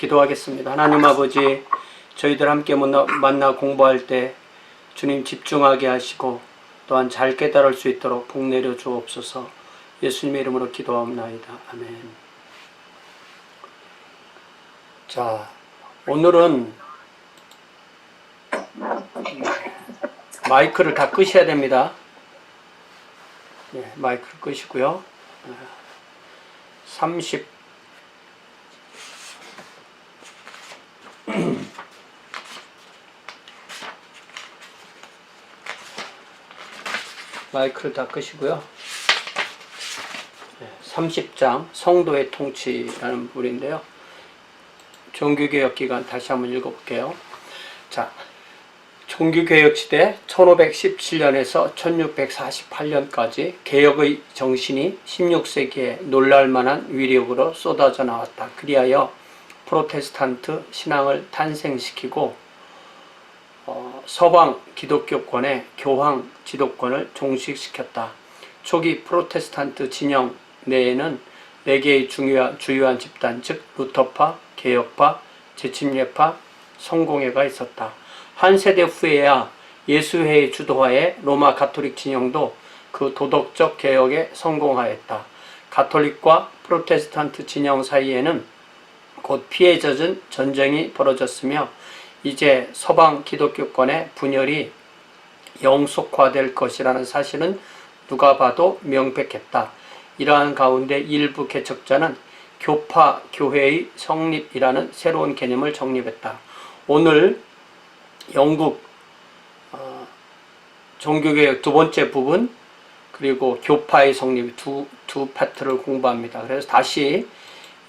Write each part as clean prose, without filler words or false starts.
기도하겠습니다. 하나님 아버지, 저희들 함께 만나 공부할 때 주님 집중하게 하시고 또한 잘 깨달을 수 있도록 복 내려 주옵소서. 예수님의 이름으로 기도하옵나이다. 아멘. 자, 오늘은 마이크를 다 끄셔야 됩니다. 네, 마이크를 끄시고요. 30 마이크를 다 끄시고요. 30장 성도의 통치라는 부분인데요. 종교개혁 기간 다시 한번 읽어볼게요. 자, 종교개혁 시대 1517년에서 1648년까지 개혁의 정신이 16세기에 놀랄만한 위력으로 쏟아져 나왔다. 그리하여 프로테스탄트 신앙을 탄생시키고 서방 기독교권의 교황 지도권을 종식시켰다. 초기 프로테스탄트 진영 내에는 4개의 주요한 집단, 즉 루터파, 개혁파, 재침례파, 성공회가 있었다. 한 세대 후에야 예수회의 주도하에 로마 가톨릭 진영도 그 도덕적 개혁에 성공하였다. 가톨릭과 프로테스탄트 진영 사이에는 곧 피에 젖은 전쟁이 벌어졌으며 이제 서방 기독교권의 분열이 영속화될 것이라는 사실은 누가 봐도 명백했다. 이러한 가운데 일부 개척자는 교파 교회의 성립이라는 새로운 개념을 정립했다. 오늘 영국 종교개혁 두 번째 부분 그리고 교파의 성립 두 파트를 공부합니다. 그래서 다시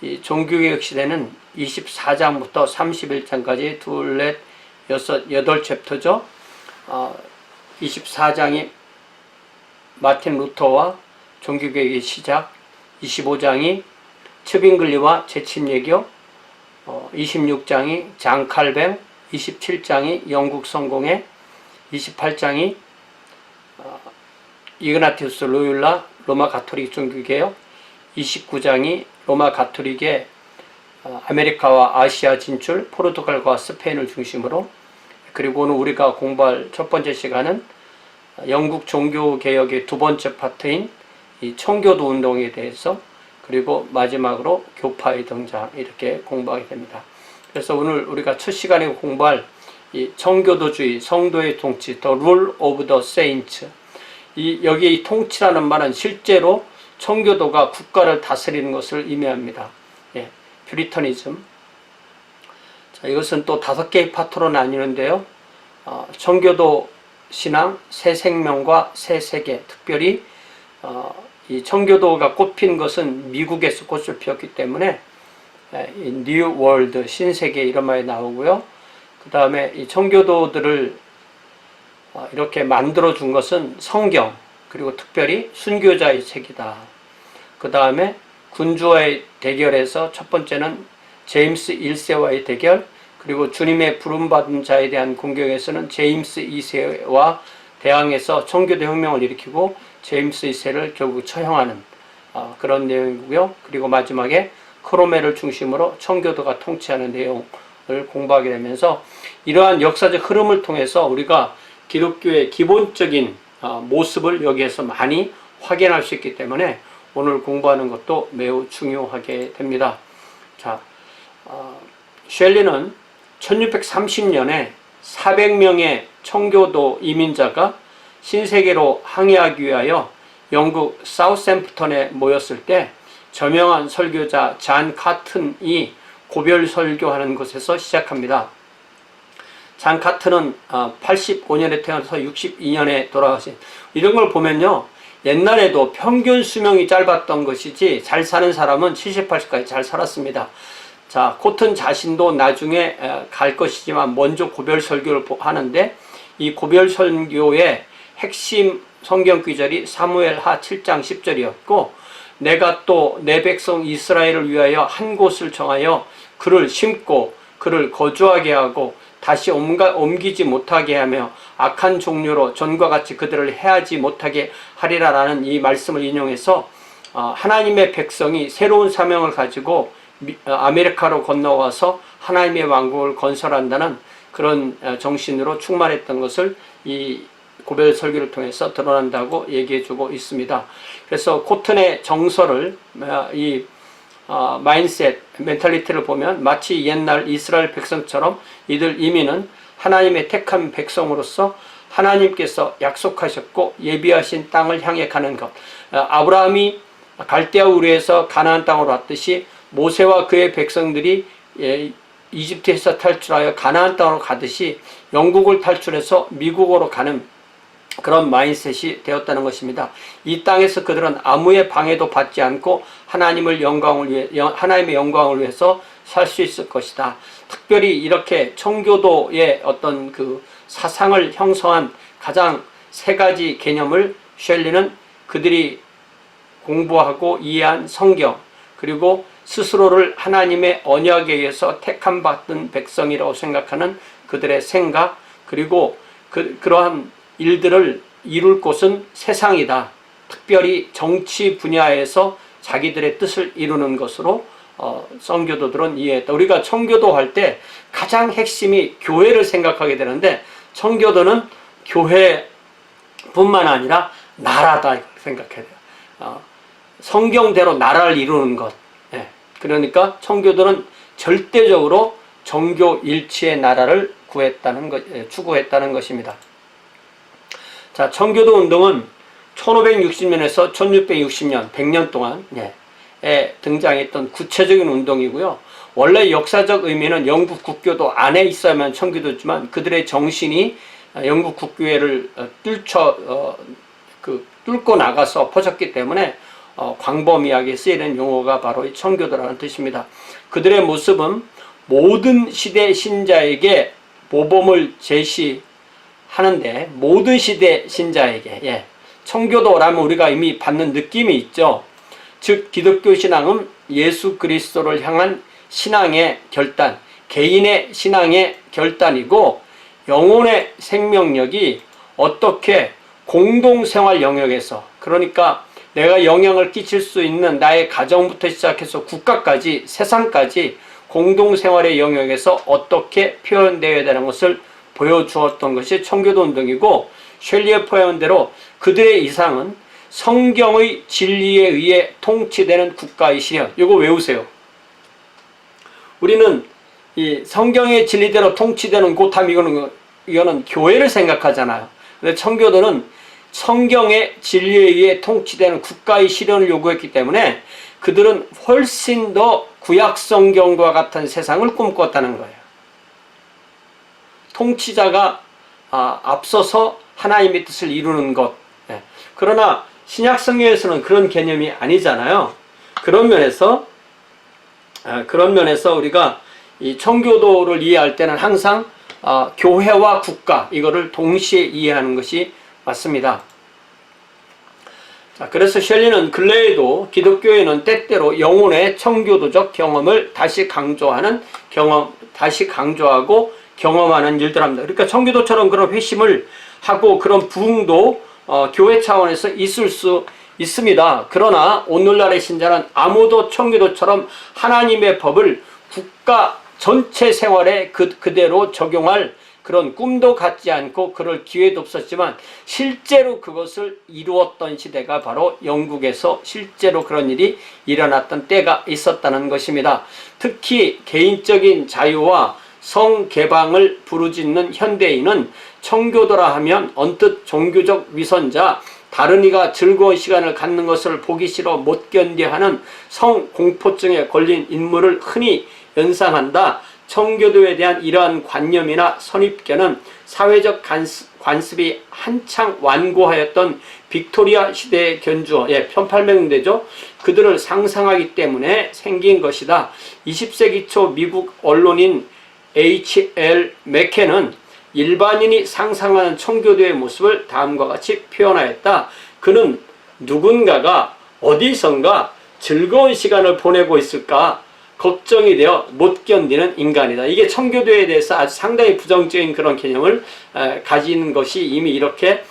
이 종교개혁 시대는 24장부터 31장까지 2, 4, 6, 8챕터죠. 24장이 마틴 루터와 종교개혁의 시작, 25장이 츠빙글리와 재침례교, 26장이 장 칼뱅, 27장이 영국 성공회, 28장이 이그나티우스 로율라 로마 가톨릭 종교개혁, 29장이 로마 가톨릭의 아메리카와 아시아 진출, 포르투갈과 스페인을 중심으로, 그리고 오늘 우리가 공부할 첫 번째 시간은 영국 종교개혁의 두 번째 파트인 이 청교도 운동에 대해서, 그리고 마지막으로 교파의 등장, 이렇게 공부하게 됩니다. 그래서 오늘 우리가 첫 시간에 공부할 이 청교도주의, 성도의 통치, The Rule of the Saints, 여기 이 통치라는 말은 실제로 청교도가 국가를 다스리는 것을 의미합니다. 예, 퓨리터니즘. 자, 이것은 또 5개의 파트로 나뉘는데요. 청교도 신앙, 새 생명과 새 세계, 특별히 이 청교도가 꽃핀 것은 미국에서 꽃을 피웠기 때문에 뉴 월드, 신세계 이런 말이 나오고요. 그 다음에 이 청교도들을 이렇게 만들어 준 것은 성경, 그리고 특별히 순교자의 책이다. 그 다음에 군주와의 대결에서 첫 번째는 제임스 1세와의 대결, 그리고 주님의 부름받은 자에 대한 공격에서는 제임스 2세와 대항해서 청교도 혁명을 일으키고 제임스 2세를 결국 처형하는 그런 내용이고요. 그리고 마지막에 크로멜을 중심으로 청교도가 통치하는 내용을 공부하게 되면서 이러한 역사적 흐름을 통해서 우리가 기독교의 기본적인 모습을 여기에서 많이 확인할 수 있기 때문에 오늘 공부하는 것도 매우 중요하게 됩니다. 자, 셸리는 1630년에 400명의 청교도 이민자가 신세계로 항해하기 위하여 영국 사우샘프턴에 모였을 때 저명한 설교자 잔 카튼이 고별 설교하는 곳에서 시작합니다. 잔 카튼은 85년에 태어나서 62년에 돌아가신, 이런 걸 보면요, 옛날에도 평균 수명이 짧았던 것이지 잘 사는 사람은 70, 80까지 잘 살았습니다. 자, 코튼 자신도 나중에 갈 것이지만 먼저 고별 설교를 하는데, 이 고별 설교의 핵심 성경 구절이 사무엘하 7장 10절이었고, 내가 또 내 백성 이스라엘을 위하여 한 곳을 정하여 그를 심고 그를 거주하게 하고 다시 옮기지 못하게 하며 악한 종류로 전과 같이 그들을 해하지 못하게 하리라라는 이 말씀을 인용해서 하나님의 백성이 새로운 사명을 가지고 아메리카로 건너와서 하나님의 왕국을 건설한다는 그런 정신으로 충만했던 것을 이 고별 설교를 통해서 드러난다고 얘기해주고 있습니다. 그래서 코튼의 정서를 마인셋, 멘탈리티를 보면 마치 옛날 이스라엘 백성처럼 이들 이민은 하나님의 택한 백성으로서 하나님께서 약속하셨고 예비하신 땅을 향해 가는 것, 아브라함이 갈대아 우르에서 가나안 땅으로 왔듯이 모세와 그의 백성들이 이집트에서 탈출하여 가나안 땅으로 가듯이 영국을 탈출해서 미국으로 가는 그런 마인셋이 되었다는 것입니다. 이 땅에서 그들은 아무의 방해도 받지 않고 하나님의 영광을 위해서 살 수 있을 것이다. 특별히 이렇게 청교도의 어떤 그 사상을 형성한 가장 세 가지 개념을 셸리는 그들이 공부하고 이해한 성경, 그리고 스스로를 하나님의 언약에 의해서 택함받은 백성이라고 생각하는 그들의 생각, 그리고 그러한 일들을 이룰 곳은 세상이다. 특별히 정치 분야에서 자기들의 뜻을 이루는 것으로 성교도들은 이해했다. 우리가 청교도 할 때 가장 핵심이 교회를 생각하게 되는데, 청교도는 교회뿐만 아니라 나라다 생각해야 돼요. 성경대로 나라를 이루는 것. 그러니까 청교도는 절대적으로 정교 일치의 나라를 추구했다는 것입니다. 자, 청교도 운동은 1560년에서 1660년, 100년 동안 등장했던 구체적인 운동이고요. 원래 역사적 의미는 영국 국교도 안에 있어야만 청교도지만 그들의 정신이 영국 국교회를 뚫고 나가서 퍼졌기 때문에 광범위하게 쓰이는 용어가 바로 청교도라는 뜻입니다. 그들의 모습은 모든 시대 신자에게 모범을 제시하는데, 모든 시대 신자에게 청교도라면 우리가 이미 받는 느낌이 있죠. 즉 기독교 신앙은 예수 그리스도를 향한 신앙의 결단, 개인의 신앙의 결단이고, 영혼의 생명력이 어떻게 공동생활 영역에서, 그러니까 내가 영향을 끼칠 수 있는 나의 가정부터 시작해서 국가까지, 세상까지 공동생활의 영역에서 어떻게 표현되어야 되는 것을 보여주었던 것이 청교도 운동이고, 셸리의 표현대로 그들의 이상은 성경의 진리에 의해 통치되는 국가의 실현. 이거 외우세요. 우리는 이 성경의 진리대로 통치되는 곳함, 이거는 교회를 생각하잖아요. 근데 청교도는 성경의 진리에 의해 통치되는 국가의 실현을 요구했기 때문에 그들은 훨씬 더 구약 성경과 같은 세상을 꿈꿨다는 거예요. 통치자가 앞서서 하나님의 뜻을 이루는 것. 그러나 신약 성경에서는 그런 개념이 아니잖아요. 그런 면에서 우리가 이 청교도를 이해할 때는 항상 교회와 국가, 이거를 동시에 이해하는 것이 맞습니다. 자, 그래서 셸리는 근래에도 기독교에는 때때로 영혼의 청교도적 경험을 다시 강조하고 경험하는 일들 합니다. 그러니까 청교도처럼 그런 회심을 하고 그런 부흥도 교회 차원에서 있을 수 있습니다. 그러나 오늘날의 신자는 아무도 청교도처럼 하나님의 법을 국가 전체 생활에 그대로 적용할 그런 꿈도 갖지 않고 그럴 기회도 없었지만, 실제로 그것을 이루었던 시대가 바로 영국에서 실제로 그런 일이 일어났던 때가 있었다는 것입니다. 특히 개인적인 자유와 성개방을 부르짖는 현대인은 청교도라 하면 언뜻 종교적 위선자, 다른 이가 즐거운 시간을 갖는 것을 보기 싫어 못 견뎌하는 성공포증에 걸린 인물을 흔히 연상한다. 청교도에 대한 이러한 관념이나 선입견은 사회적 관습이 한창 완고하였던 빅토리아 시대의 견주어, 1800년대죠. 그들을 상상하기 때문에 생긴 것이다. 20세기 초 미국 언론인 H.L. 맥켄은 일반인이 상상하는 청교도의 모습을 다음과 같이 표현하였다. 그는 누군가가 어디선가 즐거운 시간을 보내고 있을까 걱정이 되어 못 견디는 인간이다. 이게 청교도에 대해서 아주 상당히 부정적인 그런 개념을 가지는 것이 이미 이렇게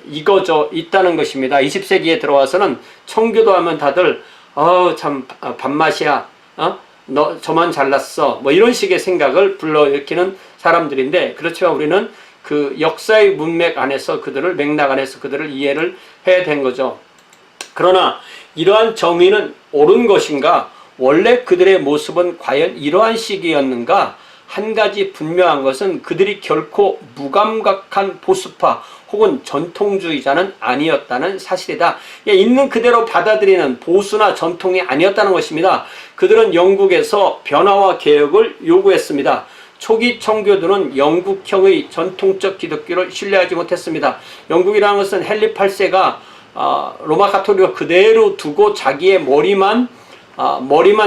익어져 있다는 것입니다. 20세기에 들어와서는 청교도 하면 다들 참 밥맛이야, 너 저만 잘났어 뭐 이런 식의 생각을 불러일으키는 사람들인데, 그렇지만 우리는 그 역사의 문맥 안에서 그들을, 맥락 안에서 그들을 이해를 해야 된 거죠. 그러나 이러한 정의는 옳은 것인가, 원래 그들의 모습은 과연 이러한 식이었는가, 한 가지 분명한 것은 그들이 결코 무감각한 보수파 혹은 전통주의자는 아니었다는 사실이다. 있는 그대로 받아들이는 보수나 전통이 아니었다는 것입니다. 그들은 영국에서 변화와 개혁을 요구했습니다. 초기 청교도는 영국형의 전통적 기독교를 신뢰하지 못했습니다. 영국이라는 것은 헨리 8세가 로마 가톨릭을 그대로 두고 자기의 머리만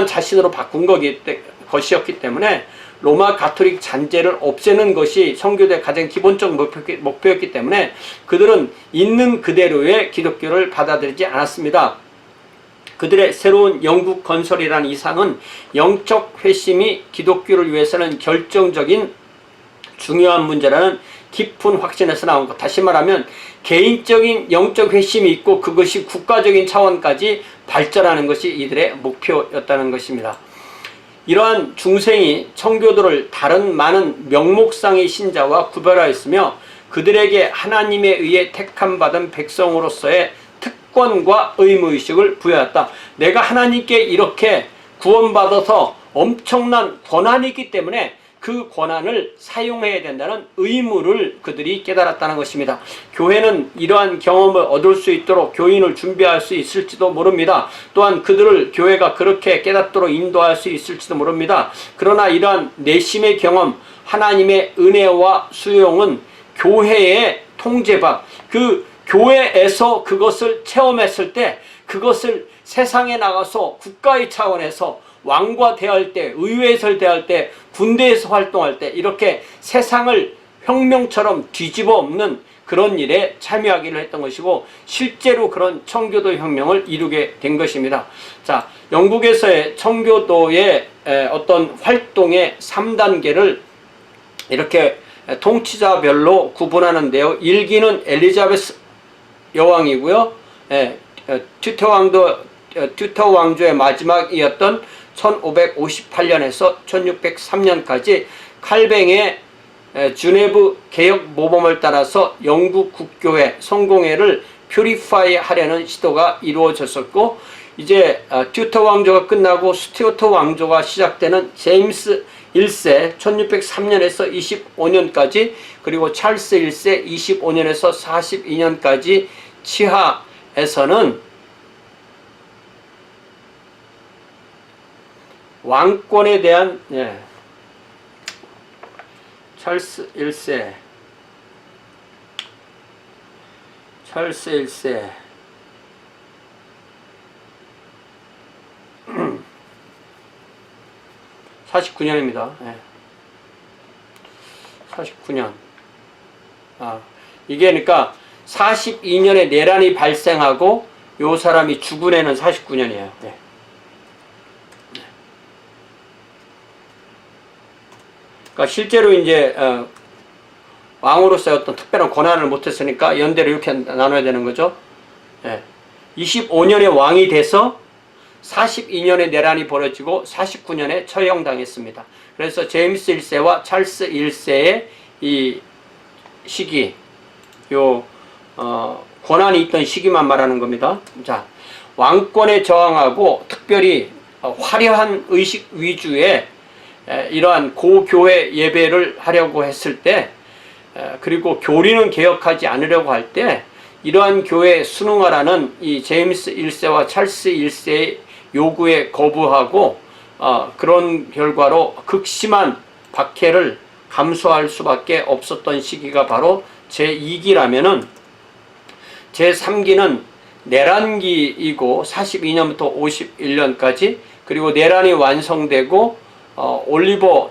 자신으로 바꾼 것이었기 때문에 로마 가톨릭 잔재를 없애는 것이 청교도의 가장 기본적 목표였기 때문에 그들은 있는 그대로의 기독교를 받아들이지 않았습니다. 그들의 새로운 영국 건설이라는 이상은 영적 회심이 기독교를 위해서는 결정적인 중요한 문제라는 깊은 확신에서 나온 것. 다시 말하면 개인적인 영적 회심이 있고 그것이 국가적인 차원까지 발전하는 것이 이들의 목표였다는 것입니다. 이러한 중생이 청교도를 다른 많은 명목상의 신자와 구별하였으며 그들에게 하나님에 의해 택함받은 백성으로서의 특권과 의무의식을 부여했다. 내가 하나님께 이렇게 구원받아서 엄청난 권한이 있기 때문에 그 권한을 사용해야 된다는 의무를 그들이 깨달았다는 것입니다. 교회는 이러한 경험을 얻을 수 있도록 교인을 준비할 수 있을지도 모릅니다. 또한 그들을 교회가 그렇게 깨닫도록 인도할 수 있을지도 모릅니다. 그러나 이러한 내심의 경험, 하나님의 은혜와 수용은 교회의 통제바, 그 교회에서 그것을 체험했을 때 그것을 세상에 나가서 국가의 차원에서 왕과 대할 때, 의회에서 대할 때, 군대에서 활동할 때 이렇게 세상을 혁명처럼 뒤집어 엎는 그런 일에 참여하기를 했던 것이고 실제로 그런 청교도 혁명을 이루게 된 것입니다. 자, 영국에서의 청교도의 어떤 활동의 3단계를 이렇게 통치자별로 구분하는데요. 1기는 엘리자베스 여왕이고요. 튜터 왕조의 마지막이었던 1558년에서 1603년까지 칼뱅의 주네브 개혁 모범을 따라서 영국 국교회 성공회를 퓨리파이 하려는 시도가 이루어졌었고, 이제 튜터 왕조가 끝나고 스튜어트 왕조가 시작되는 제임스 1세 1603년에서 25년까지, 그리고 찰스 1세 25년에서 42년까지 치하에서는 왕권에 대한 찰스 1세 49년입니다. 49년. 이게 그러니까 42년에 내란이 발생하고 요 사람이 죽은 해는 49년이에요. 그러니까 실제로 이제 왕으로서의 어떤 특별한 권한을 못했으니까 연대로 이렇게 나눠야 되는 거죠. 25년에 왕이 돼서 42년에 내란이 벌어지고 49년에 처형당했습니다. 그래서 제임스 1세와 찰스 1세의 이 시기, 권한이 있던 시기만 말하는 겁니다. 자, 왕권에 저항하고 특별히 화려한 의식 위주의 이러한 고교회 예배를 하려고 했을 때, 그리고 교리는 개혁하지 않으려고 할 때 이러한 교회에 순응하라는 이 제임스 1세와 찰스 1세의 요구에 거부하고 그런 결과로 극심한 박해를 감수할 수밖에 없었던 시기가 바로 제2기라면은, 제3기는 내란기이고 42년부터 51년까지, 그리고 내란이 완성되고 올리버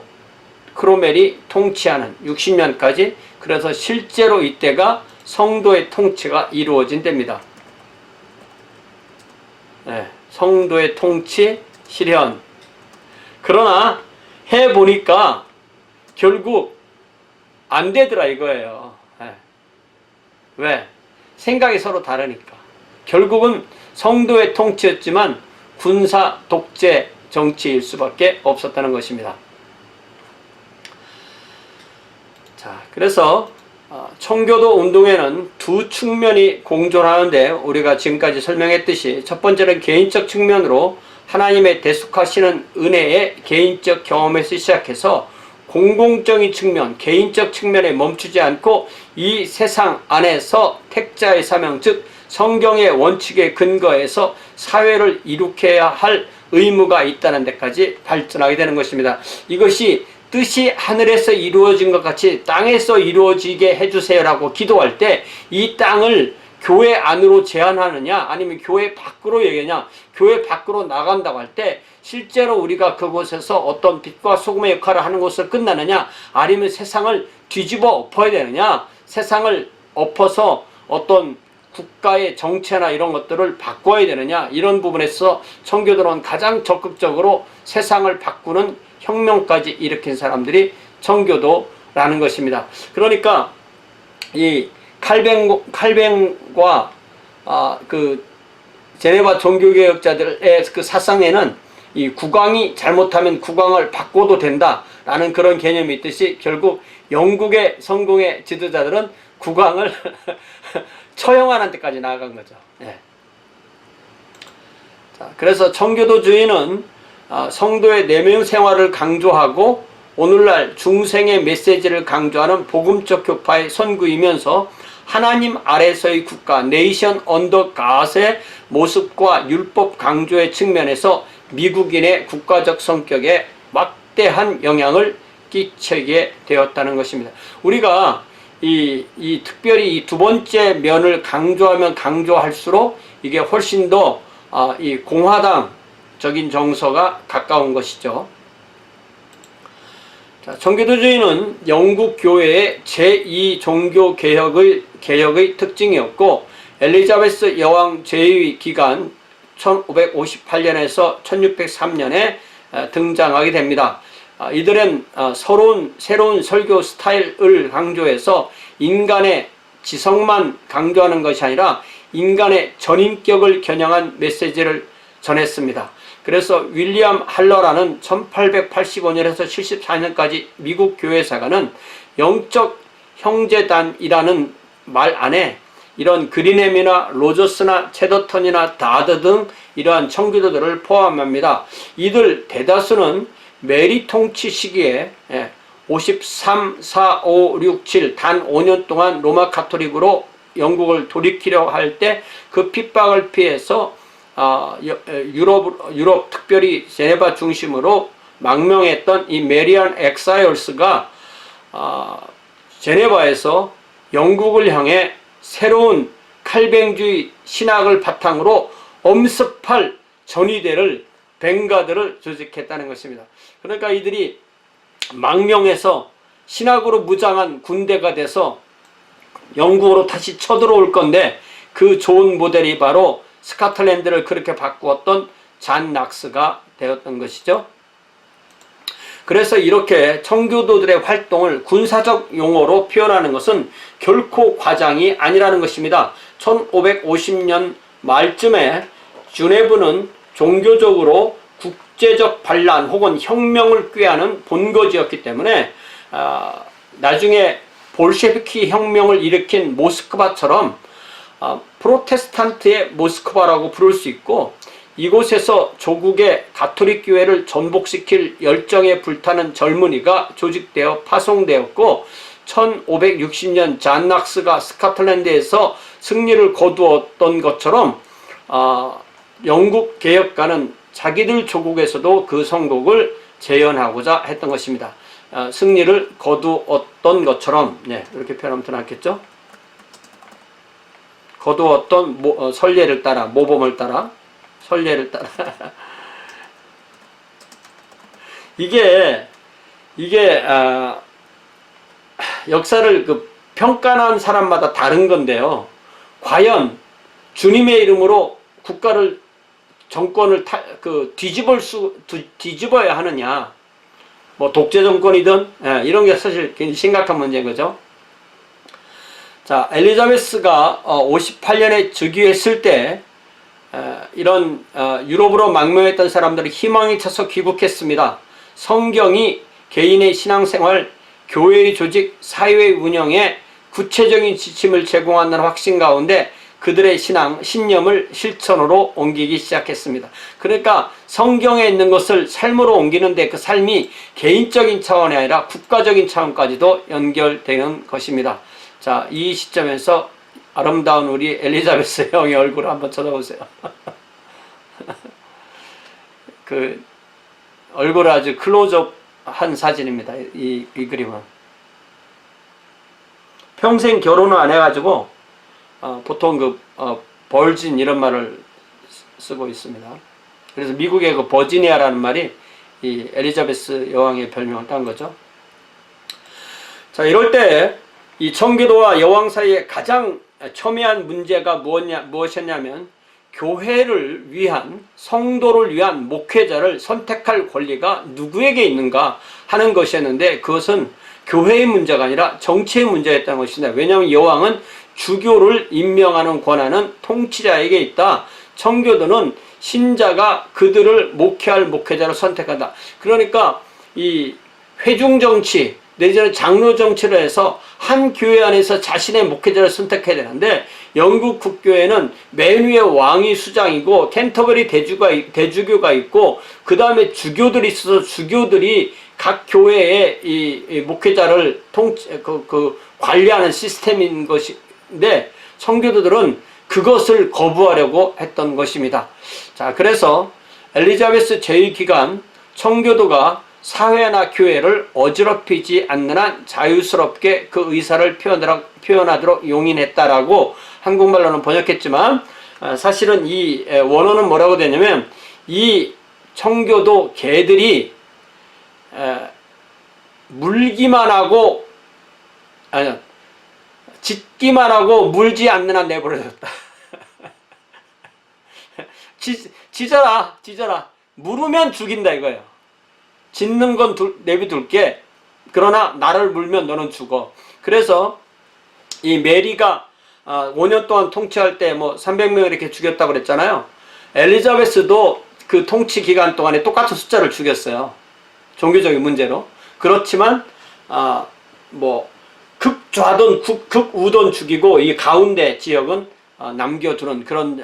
크로멜이 통치하는 60년까지, 그래서 실제로 이때가 성도의 통치가 이루어진 때입니다. 성도의 통치 실현. 그러나 해보니까 결국 안 되더라 이거예요. 왜? 생각이 서로 다르니까. 결국은 성도의 통치였지만 군사 독재 정치일 수밖에 없었다는 것입니다. 자, 그래서 청교도 운동에는 두 측면이 공존하는데, 우리가 지금까지 설명했듯이 첫 번째는 개인적 측면으로 하나님의 대속하시는 은혜의 개인적 경험에서 시작해서 공공적인 측면, 개인적 측면에 멈추지 않고 이 세상 안에서 택자의 사명, 즉 성경의 원칙에 근거해서 사회를 이룩해야 할 의무가 있다는 데까지 발전하게 되는 것입니다. 이것이 뜻이 하늘에서 이루어진 것 같이 땅에서 이루어지게 해주세요라고 기도할 때 이 땅을 교회 안으로 제한하느냐 아니면 교회 밖으로 얘기하냐, 교회 밖으로 나간다고 할 때 실제로 우리가 그곳에서 어떤 빛과 소금의 역할을 하는 것으로 끝나느냐, 아니면 세상을 뒤집어 엎어야 되느냐, 세상을 엎어서 어떤 국가의 정체나 이런 것들을 바꿔야 되느냐, 이런 부분에서 청교도는 가장 적극적으로 세상을 바꾸는 혁명까지 일으킨 사람들이 청교도라는 것입니다. 그러니까 이 칼뱅과 그 제네바 종교개혁자들의 그 사상에는 이 국왕이 잘못하면 국왕을 바꿔도 된다라는 그런 개념이 있듯이, 결국 영국의 성공의 지도자들은 국왕을 처형하는 데까지 나아간 거죠. 예. 자, 그래서 청교도주의는 성도의 내면 생활을 강조하고 오늘날 중생의 메시지를 강조하는 복음적 교파의 선구이면서 하나님 아래서의 국가, 네이션 언더 갓의 모습과 율법 강조의 측면에서 미국인의 국가적 성격에 막대한 영향을 끼치게 되었다는 것입니다. 우리가 특별히 이 두 번째 면을 강조하면 강조할수록 이게 훨씬 더 이 공화당적인 정서가 가까운 것이죠. 자, 청교도주의는 영국 교회의 제2 종교 개혁의 특징이었고, 엘리자베스 여왕 제위 기간 1558년에서 1603년에 등장하게 됩니다. 이들은 새로운 설교 스타일을 강조해서 인간의 지성만 강조하는 것이 아니라 인간의 전인격을 겨냥한 메시지를 전했습니다. 그래서 윌리엄 할러라는 1885년에서 74년까지 미국 교회사가는 영적 형제단이라는 말 안에 이런 그린햄이나 로저스나 체더턴이나 다드 등 이러한 청교도들을 포함합니다. 이들 대다수는 메리 통치 시기에 53, 4, 5, 6, 7 단 5년 동안 로마 가톨릭으로 영국을 돌이키려 할 때 그 핍박을 피해서 유럽 특별히 제네바 중심으로 망명했던 이 메리안 엑사이얼스가 제네바에서 영국을 향해 새로운 칼뱅주의 신학을 바탕으로 엄습할 전위대를 벵가드를 조직했다는 것입니다. 그러니까 이들이 망명해서 신학으로 무장한 군대가 돼서 영국으로 다시 쳐들어올 건데, 그 좋은 모델이 바로 스코틀랜드를 그렇게 바꾸었던 잔 낙스가 되었던 것이죠. 그래서 이렇게 청교도들의 활동을 군사적 용어로 표현하는 것은 결코 과장이 아니라는 것입니다. 1550년 말쯤에 주네브는 종교적으로 국제적 반란 혹은 혁명을 꾀하는 본거지였기 때문에 나중에 볼셰비키 혁명을 일으킨 모스크바처럼 프로테스탄트의 모스크바라고 부를 수 있고, 이곳에서 조국의 가톨릭 교회를 전복시킬 열정에 불타는 젊은이가 조직되어 파송되었고, 1560년 잔 낙스가 스코틀랜드에서 승리를 거두었던 것처럼 영국 개혁가는 자기들 조국에서도 그 성공을 재현하고자 했던 것입니다. 승리를 거두었던 것처럼, 이렇게 표현하면 더 낫겠죠? 거두었던 선례를 따라, 모범을 따라, 선례를 따라. 이게 역사를 평가하는 사람마다 다른 건데요. 과연 주님의 이름으로 국가를, 정권을 뒤집어야 하느냐, 뭐 독재 정권이든 이런 게 사실 굉장히 심각한 문제인 거죠. 자, 엘리자베스가 58년에 즉위했을 때 이런 유럽으로 망명했던 사람들이 희망이 차서 귀국했습니다. 성경이 개인의 신앙생활, 교회의 조직, 사회의 운영에 구체적인 지침을 제공한다는 확신 가운데 그들의 신념을 실천으로 옮기기 시작했습니다. 그러니까 성경에 있는 것을 삶으로 옮기는데 그 삶이 개인적인 차원이 아니라 국가적인 차원까지도 연결되는 것입니다. 자, 이 시점에서 아름다운 우리 엘리자베스 여왕의 얼굴을 한번 쳐다보세요. 그 얼굴을 아주 클로즈업한 사진입니다. 이 그림은. 평생 결혼을 안 해가지고 보통 벌진 이런 말을 쓰고 있습니다. 그래서 미국의 그 버지니아라는 말이 이 엘리자베스 여왕의 별명을 딴 거죠. 자, 이럴 때 이 청교도와 여왕 사이에 가장 첨예한 문제가 무엇이었냐면 교회를 위한, 성도를 위한 목회자를 선택할 권리가 누구에게 있는가 하는 것이었는데 그것은 교회의 문제가 아니라 정치의 문제였다는 것입니다. 왜냐하면 여왕은 주교를 임명하는 권한은 통치자에게 있다. 청교도는 신자가 그들을 목회할 목회자를 선택한다. 그러니까 이 회중정치 내지는 장로정치를 해서 한 교회 안에서 자신의 목회자를 선택해야 되는데 영국 국교회는 맨 위에 왕이 수장이고 캔터버리 대주교가 있고 그 다음에 주교들이 있어서 주교들이 각 교회의 이 목회자를 관리하는 시스템인 것인데 청교도들은 그것을 거부하려고 했던 것입니다. 자, 그래서 엘리자베스 제2 기간 청교도가 사회나 교회를 어지럽히지 않는 한 자유스럽게 그 의사를 표현하도록 용인했다라고 한국말로는 번역했지만 사실은 이 원어는 뭐라고 되냐면 이 청교도 개들이 물기만 하고 짖기만 하고 물지 않는 한 내버려뒀다. 짖어라 물으면 죽인다 이거예요. 짖는 건 내비둘게. 그러나 나를 물면 너는 죽어. 그래서 이 메리가 5년 동안 통치할 때 뭐 300명 이렇게 죽였다고 그랬잖아요. 엘리자베스도 그 통치 기간 동안에 똑같은 숫자를 죽였어요. 종교적인 문제로. 그렇지만 뭐 극좌든 극우든 죽이고 이 가운데 지역은 남겨두는 그런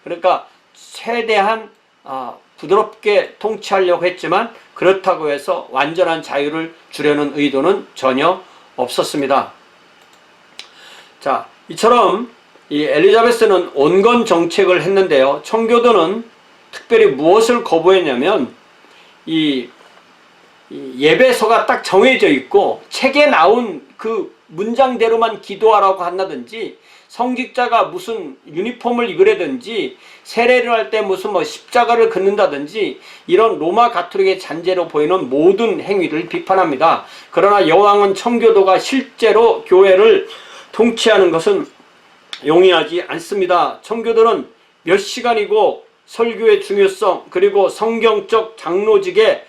그러니까 최대한 부드럽게 통치하려고 했지만 그렇다고 해서 완전한 자유를 주려는 의도는 전혀 없었습니다. 자, 이처럼 이 엘리자베스는 온건 정책을 했는데요. 청교도는 특별히 무엇을 거부했냐면 이 예배소가 딱 정해져 있고 책에 나온 그 문장대로만 기도하라고 한다든지 성직자가 무슨 유니폼을 입으라든지 세례를 할 때 무슨 뭐 십자가를 긋는다든지 이런 로마 가톨릭의 잔재로 보이는 모든 행위를 비판합니다. 그러나 여왕은 청교도가 실제로 교회를 통치하는 것은 용인하지 않습니다. 청교도는 몇 시간이고 설교의 중요성 그리고 성경적 장로직에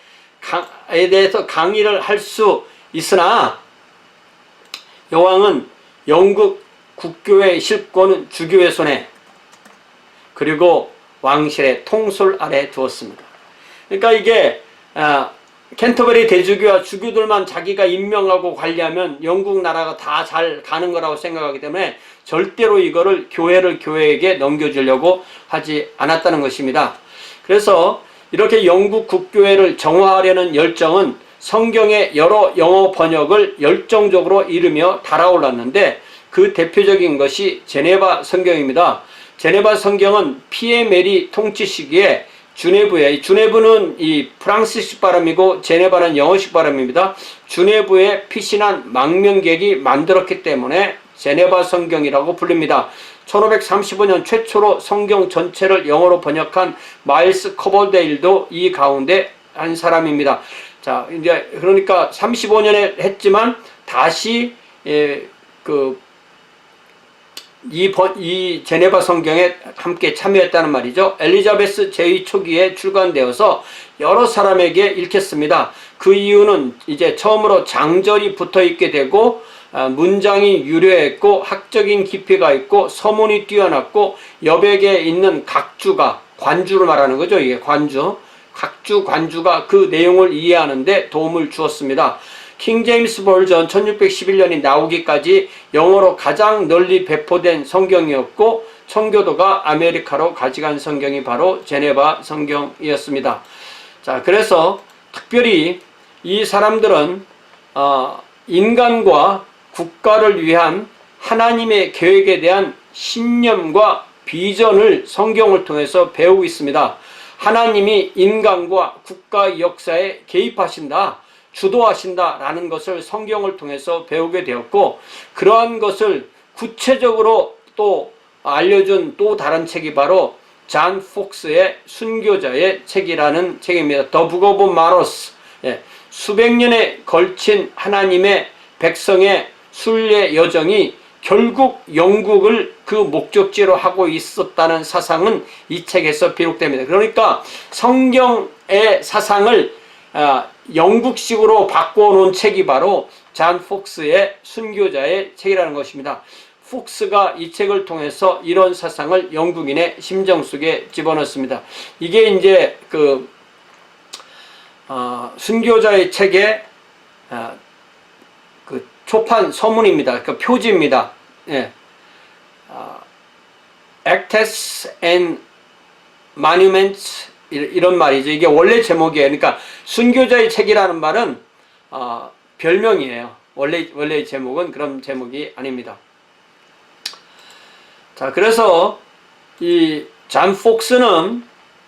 대해서 강의를 할 수 있으나 여왕은 영국 국교의 실권은 주교의 손에 그리고 왕실의 통솔 아래 두었습니다. 그러니까 이게 캔터버리 대주교와 주교들만 자기가 임명하고 관리하면 영국 나라가 다 잘 가는 거라고 생각하기 때문에 절대로 이거를 교회에게 넘겨주려고 하지 않았다는 것입니다. 그래서 이렇게 영국 국교회를 정화하려는 열정은 성경의 여러 영어 번역을 열정적으로 이루며 달아올랐는데 그 대표적인 것이 제네바 성경입니다. 제네바 성경은 피에 메리 통치 시기에 주네부는 이 프랑스식 발음이고 제네바는 영어식 발음입니다. 주네부의 피신한 망명객이 만들었기 때문에 제네바 성경이라고 불립니다. 1535년 최초로 성경 전체를 영어로 번역한 마일스 커버데일도 이 가운데 한 사람입니다. 자, 이제 그러니까 35년에 했지만 다시 이 제네바 성경에 함께 참여했다는 말이죠. 엘리자베스 제2 초기에 출간되어서 여러 사람에게 읽혔습니다. 그 이유는 이제 처음으로 장절이 붙어 있게 되고 문장이 유려했고 학적인 깊이가 있고 서문이 뛰어났고 여백에 있는 각주가, 관주를 말하는 거죠. 이게 관주. 각주, 관주가 그 내용을 이해하는 데 도움을 주었습니다. 킹 제임스 버전 1611년이 나오기까지 영어로 가장 널리 배포된 성경이었고 청교도가 아메리카로 가져간 성경이 바로 제네바 성경이었습니다. 자, 그래서 특별히 이 사람들은 인간과 국가를 위한 하나님의 계획에 대한 신념과 비전을 성경을 통해서 배우고 있습니다. 하나님이 인간과 국가 역사에 개입하신다, 주도하신다 라는 것을 성경을 통해서 배우게 되었고, 그러한 것을 구체적으로 또 알려준 또 다른 책이 바로 잔 폭스의 순교자의 책이라는 책입니다. The Book of Martyrs. 수백 년에 걸친 하나님의 백성의 순례 여정이 결국 영국을 그 목적지로 하고 있었다는 사상은 이 책에서 비록됩니다. 그러니까 성경의 사상을 영국식으로 바꿔놓은 책이 바로 잔 폭스의 순교자의 책이라는 것입니다. 폭스가 이 책을 통해서 이런 사상을 영국인의 심정 속에 집어넣습니다. 이게 이제 그 순교자의 책의 그 초판 서문입니다. 그 표지입니다. 예. Acts and Monuments 이런 말이죠. 이게 원래 제목이에요. 그러니까 순교자의 책이라는 말은 별명이에요. 원래 제목은 그런 제목이 아닙니다. 자, 그래서 이 잔 폭스는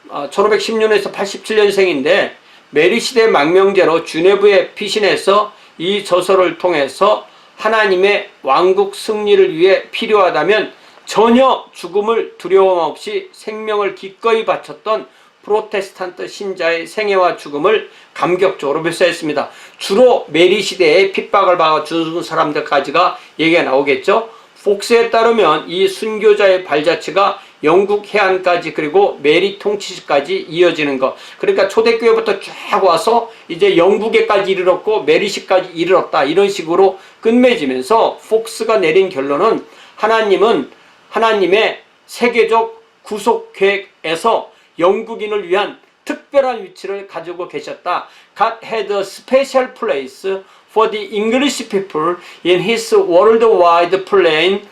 1510년에서 87년생인데 메리시대 망명제로 주네브에 피신해서 이 저서를 통해서 하나님의 왕국 승리를 위해 필요하다면 전혀 죽음을 두려움 없이 생명을 기꺼이 바쳤던 프로테스탄트 신자의 생애와 죽음을 감격적으로 묘사했습니다. 주로 메리시대에 핍박을 받아 죽은 사람들까지가 얘기가 나오겠죠. 폭스에 따르면 이 순교자의 발자취가 영국 해안까지 그리고 메리 통치시까지 이어지는 것. 그러니까 초대교회부터 쫙 와서 이제 영국에까지 이르렀고 메리시까지 이르렀다. 이런 식으로 끝맺으면서 폭스가 내린 결론은 하나님은 하나님의 세계적 구속 계획에서 영국인을 위한 특별한 위치를 가지고 계셨다. God had a special place for the English people in his worldwide plan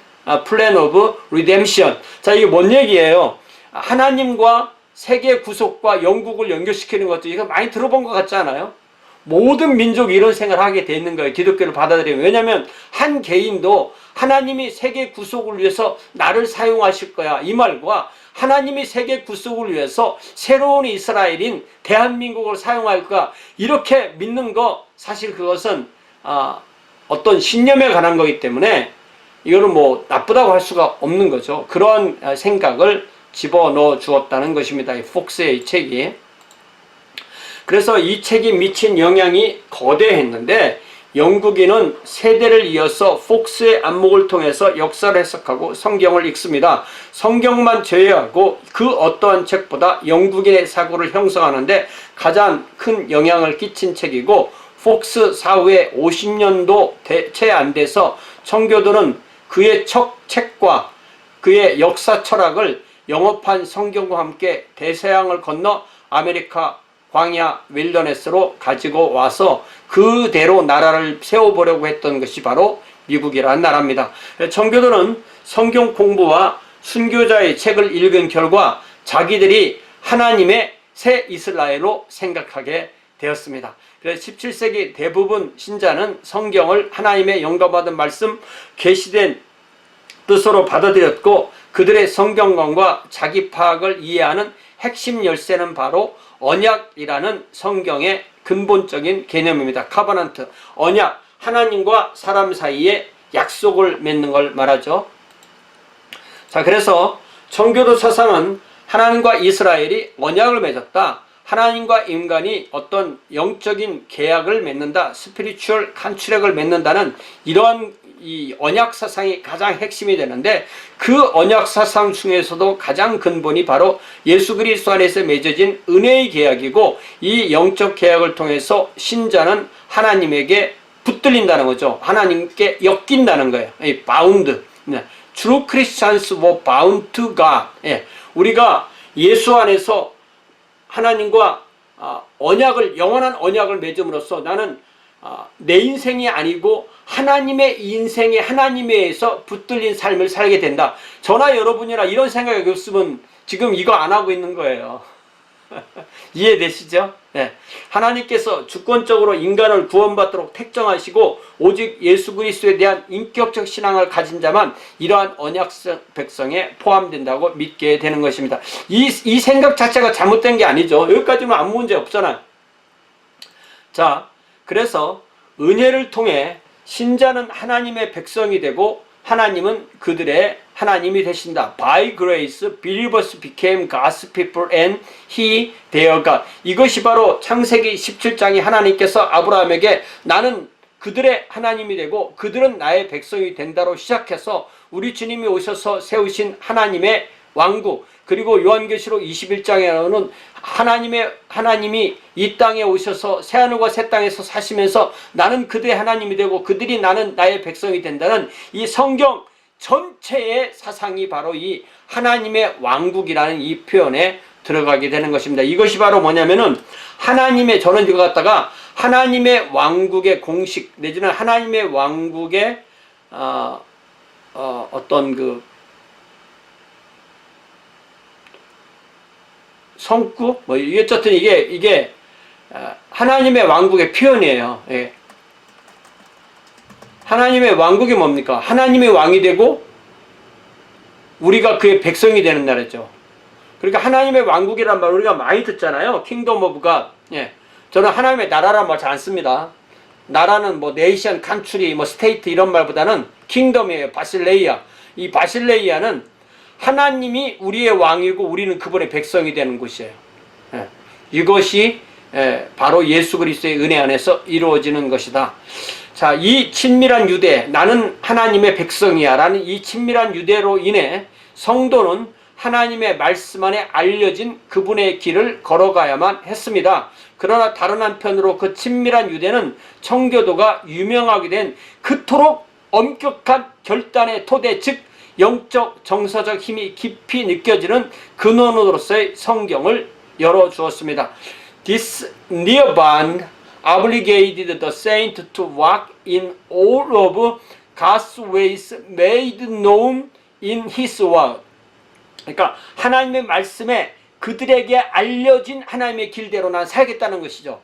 of redemption. 자, 이게 뭔 얘기예요? 하나님과 세계 구속과 영국을 연결시키는 것도 이거 많이 들어본 것 같지 않아요? 모든 민족이 이런 생각을 하게 돼 있는 거예요. 기독교를 받아들이면. 왜냐하면 한 개인도 하나님이 세계 구속을 위해서 나를 사용하실 거야, 이 말과 하나님이 세계 구속을 위해서 새로운 이스라엘인 대한민국을 사용할 거야, 이렇게 믿는 거, 사실 그것은 어떤 신념에 관한 거기 때문에 이거는 뭐 나쁘다고 할 수가 없는 거죠. 그런 생각을 집어넣어 주었다는 것입니다. 이 폭스의 이 책이. 그래서 이 책이 미친 영향이 거대했는데 영국인은 세대를 이어서 폭스의 안목을 통해서 역사를 해석하고 성경을 읽습니다. 성경만 제외하고 그 어떠한 책보다 영국인의 사고를 형성하는데 가장 큰 영향을 끼친 책이고, 폭스 사후에 50년도 채 안 돼서 청교도는 그의 책과 그의 역사 철학을 영업한 성경과 함께 대서양을 건너 아메리카 광야 윌더네스로 가지고 와서 그대로 나라를 세워보려고 했던 것이 바로 미국이라는 나라입니다. 청교도는 성경 공부와 순교자의 책을 읽은 결과 자기들이 하나님의 새 이스라엘로 생각하게 되었습니다. 그래서 17세기 대부분 신자는 성경을 하나님의 영감받은 말씀, 계시된 뜻으로 받아들였고, 그들의 성경관과 자기 파악을 이해하는 핵심 열쇠는 바로 언약이라는 성경의 근본적인 개념입니다. 카버넌트, 언약, 하나님과 사람 사이에 약속을 맺는 걸 말하죠. 자, 그래서 청교도 사상은 하나님과 이스라엘이 언약을 맺었다, 하나님과 인간이 어떤 영적인 계약을 맺는다, 스피리추얼 컨트랙을 맺는다는 이러한 이 언약 사상이 가장 핵심이 되는데, 그 언약 사상 중에서도 가장 근본이 바로 예수 그리스도 안에서 맺어진 은혜의 계약이고, 이 영적 계약을 통해서 신자는 하나님에게 붙들린다는 거죠. 하나님께 엮인다는 거예요. bound. True Christians were bound to God. 우리가 예수 안에서 하나님과 언약을, 영원한 언약을 맺음으로써 나는 내 인생이 아니고 하나님의 인생에 하나님에 의해서 붙들린 삶을 살게 된다. 저나 여러분이나 이런 생각이 없으면 지금 이거 안 하고 있는 거예요. 이해되시죠? 네. 하나님께서 주권적으로 인간을 구원받도록 택정하시고 오직 예수 그리스도에 대한 인격적 신앙을 가진 자만 이러한 언약 백성에 포함된다고 믿게 되는 것입니다. 이 생각 자체가 잘못된 게 아니죠. 여기까지는 아무 문제 없잖아요. 자, 그래서 은혜를 통해 신자는 하나님의 백성이 되고 하나님은 그들의 하나님이 되신다. By grace, believers became God's people and he their God. 이것이 바로 창세기 17장이 하나님께서 아브라함에게 나는 그들의 하나님이 되고 그들은 나의 백성이 된다로 시작해서 우리 주님이 오셔서 세우신 하나님의 왕국, 그리고 요한계시록 21장에 나오는 하나님이 이 땅에 오셔서 새하늘과 새 땅에서 사시면서 나는 그들의 하나님이 되고 그들이 나는 나의 백성이 된다는 이 성경 전체의 사상이 바로 이 하나님의 왕국이라는 이 표현에 들어가게 되는 것입니다. 이것이 바로 뭐냐면은 저는 이거 갖다가 하나님의 왕국의 공식 내지는 하나님의 왕국의 어떤 그 성구 어쨌든 이게 하나님의 왕국의 표현이에요. 예. 하나님의 왕국이 뭡니까? 하나님의 왕이 되고 우리가 그의 백성이 되는 나라죠. 그러니까 하나님의 왕국이란 말 우리가 많이 듣잖아요. 킹덤 오브 갓. 예. 저는 하나님의 나라란 말 잘 안 씁니다. 나라는 뭐 네이션, 컨트리, 뭐 스테이트 이런 말보다는 킹덤이에요. 바실레이아. 이 바실레이아는 하나님이 우리의 왕이고 우리는 그분의 백성이 되는 곳이에요. 예. 이것이 바로 예수 그리스도의 은혜 안에서 이루어지는 것이다. 자, 이 친밀한 유대, 나는 하나님의 백성이야 라는 이 친밀한 유대로 인해 성도는 하나님의 말씀 안에 알려진 그분의 길을 걸어가야만 했습니다. 그러나 다른 한편으로 그 친밀한 유대는 청교도가 유명하게 된 그토록 엄격한 결단의 토대, 즉 영적 정서적 힘이 깊이 느껴지는 근원으로서의 성경을 열어주었습니다. This near bond obligated the saint to walk in all of God's ways made known in His word. 그러니까 하나님의 말씀에 그들에게 알려진 하나님의 길대로 난 살겠다는 것이죠.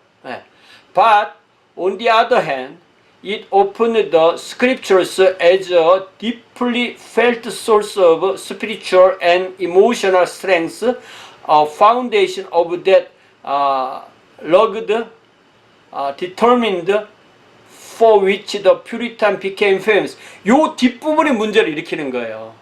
But on the other hand, it opened the scriptures as a deeply felt source of spiritual and emotional strength, a foundation of that rugged, determined, for which the Puritan became famous. 요 뒷부분이 문제를 일으키는 거예요.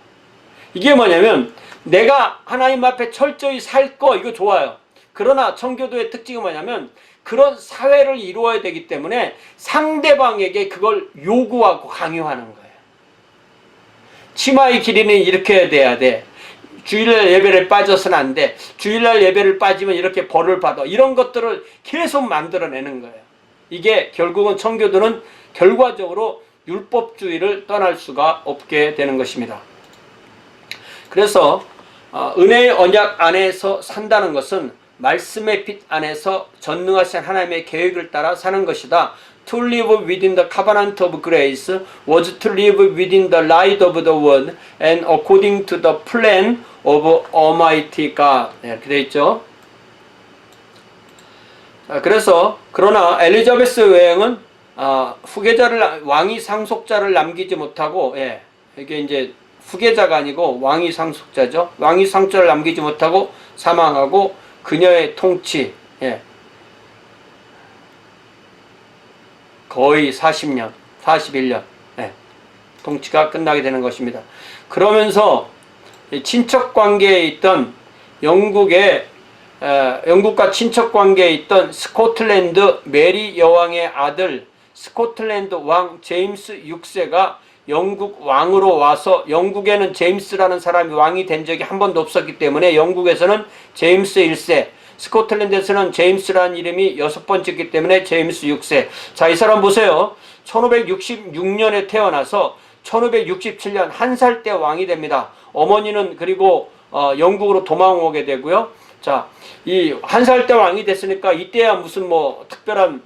이게 뭐냐면 내가 하나님 앞에 철저히 살 거 이거 좋아요. 그러나 청교도의 특징이 뭐냐면 그런 사회를 이루어야 되기 때문에 상대방에게 그걸 요구하고 강요하는 거예요. 치마의 길이는 이렇게 돼야 돼. 주일날 예배를 빠져서는 안 돼. 주일날 예배를 빠지면 이렇게 벌을 받아. 이런 것들을 계속 만들어내는 거예요. 이게 결국은 청교도는 결과적으로 율법주의를 떠날 수가 없게 되는 것입니다. 그래서 은혜의 언약 안에서 산다는 것은 말씀의 빛 안에서 전능하신 하나님의 계획을 따라 사는 것이다. To live within the covenant of grace was to live within the light of the word and according to the plan of Almighty God. 이렇게 되어 있죠. 그래서 그러나 엘리자베스 여왕은 후계자를 왕위 상속자를 남기지 못하고 이게 이제 후계자가 아니고 왕위 상속자죠. 왕위 상속자를 남기지 못하고 사망하고 그녀의 통치 거의 40년, 41년 통치가 끝나게 되는 것입니다. 그러면서 친척 관계에 있던 영국과 친척 관계에 있던 스코틀랜드 메리 여왕의 아들 스코틀랜드 왕 제임스 6세가 영국 왕으로 와서, 영국에는 제임스라는 사람이 왕이 된 적이 한 번도 없었기 때문에 영국에서는 제임스 1세, 스코틀랜드에서는 제임스라는 이름이 6번째이기 때문에 제임스 6세. 자, 이 사람 보세요. 1566년에 태어나서 1567년 1살 때 왕이 됩니다. 어머니는 그리고 영국으로 도망오게 되고요. 자, 이 1살 때 왕이 됐으니까 이때야 무슨 뭐 특별한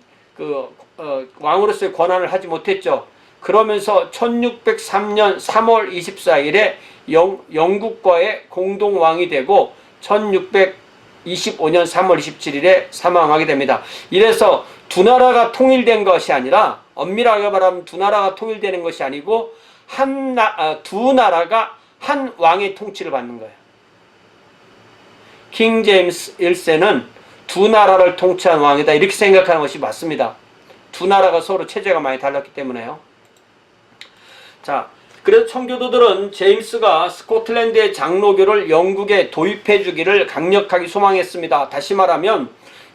왕으로서의 권한을 하지 못했죠. 그러면서 1603년 3월 24일에 영국과의 공동왕이 되고 1625년 3월 27일에 사망하게 됩니다. 이래서 두 나라가 통일된 것이 아니라, 엄밀하게 말하면 두 나라가 통일되는 것이 아니고 두 나라가 한 왕의 통치를 받는 거예요. 킹 제임스 1세는 두 나라를 통치한 왕이다, 이렇게 생각하는 것이 맞습니다. 두 나라가 서로 체제가 많이 달랐기 때문에요. 자, 그래서 청교도들은 제임스가 스코틀랜드의 장로교를 영국에 도입해 주기를 강력하게 소망했습니다. 다시 말하면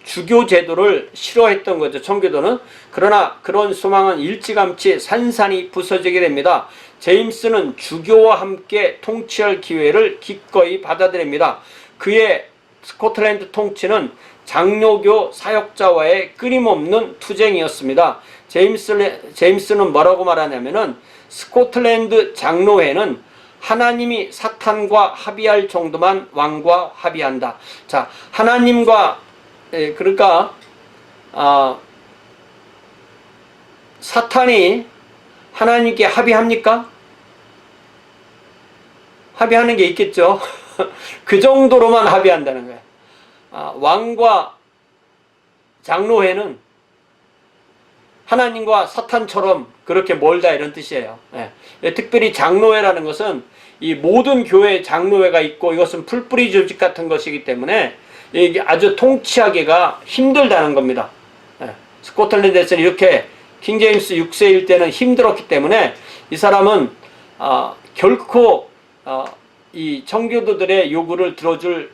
주교 제도를 싫어했던 거죠, 청교도는. 그러나 그런 소망은 일찌감치 산산이 부서지게 됩니다. 제임스는 주교와 함께 통치할 기회를 기꺼이 받아들입니다. 그의 스코틀랜드 통치는 장로교 사역자와의 끊임없는 투쟁이었습니다. 제임스는 뭐라고 말하냐면은, 스코틀랜드 장로회는 하나님이 사탄과 합의할 정도만 왕과 합의한다. 자, 하나님과, 그러니까 사탄이 하나님께 합의합니까? 합의하는 게 있겠죠. 그 정도로만 합의한다는 거예요. 왕과 장로회는 하나님과 사탄처럼 그렇게 멀다, 이런 뜻이에요. 특별히 장로회라는 것은 이 모든 교회에 장로회가 있고, 이것은 풀뿌리 조직 같은 것이기 때문에 이게 아주 통치하기가 힘들다는 겁니다. 스코틀랜드에서는 이렇게 킹 제임스 6세일 때는 힘들었기 때문에 이 사람은 결코 이 청교도들의 요구를 들어줄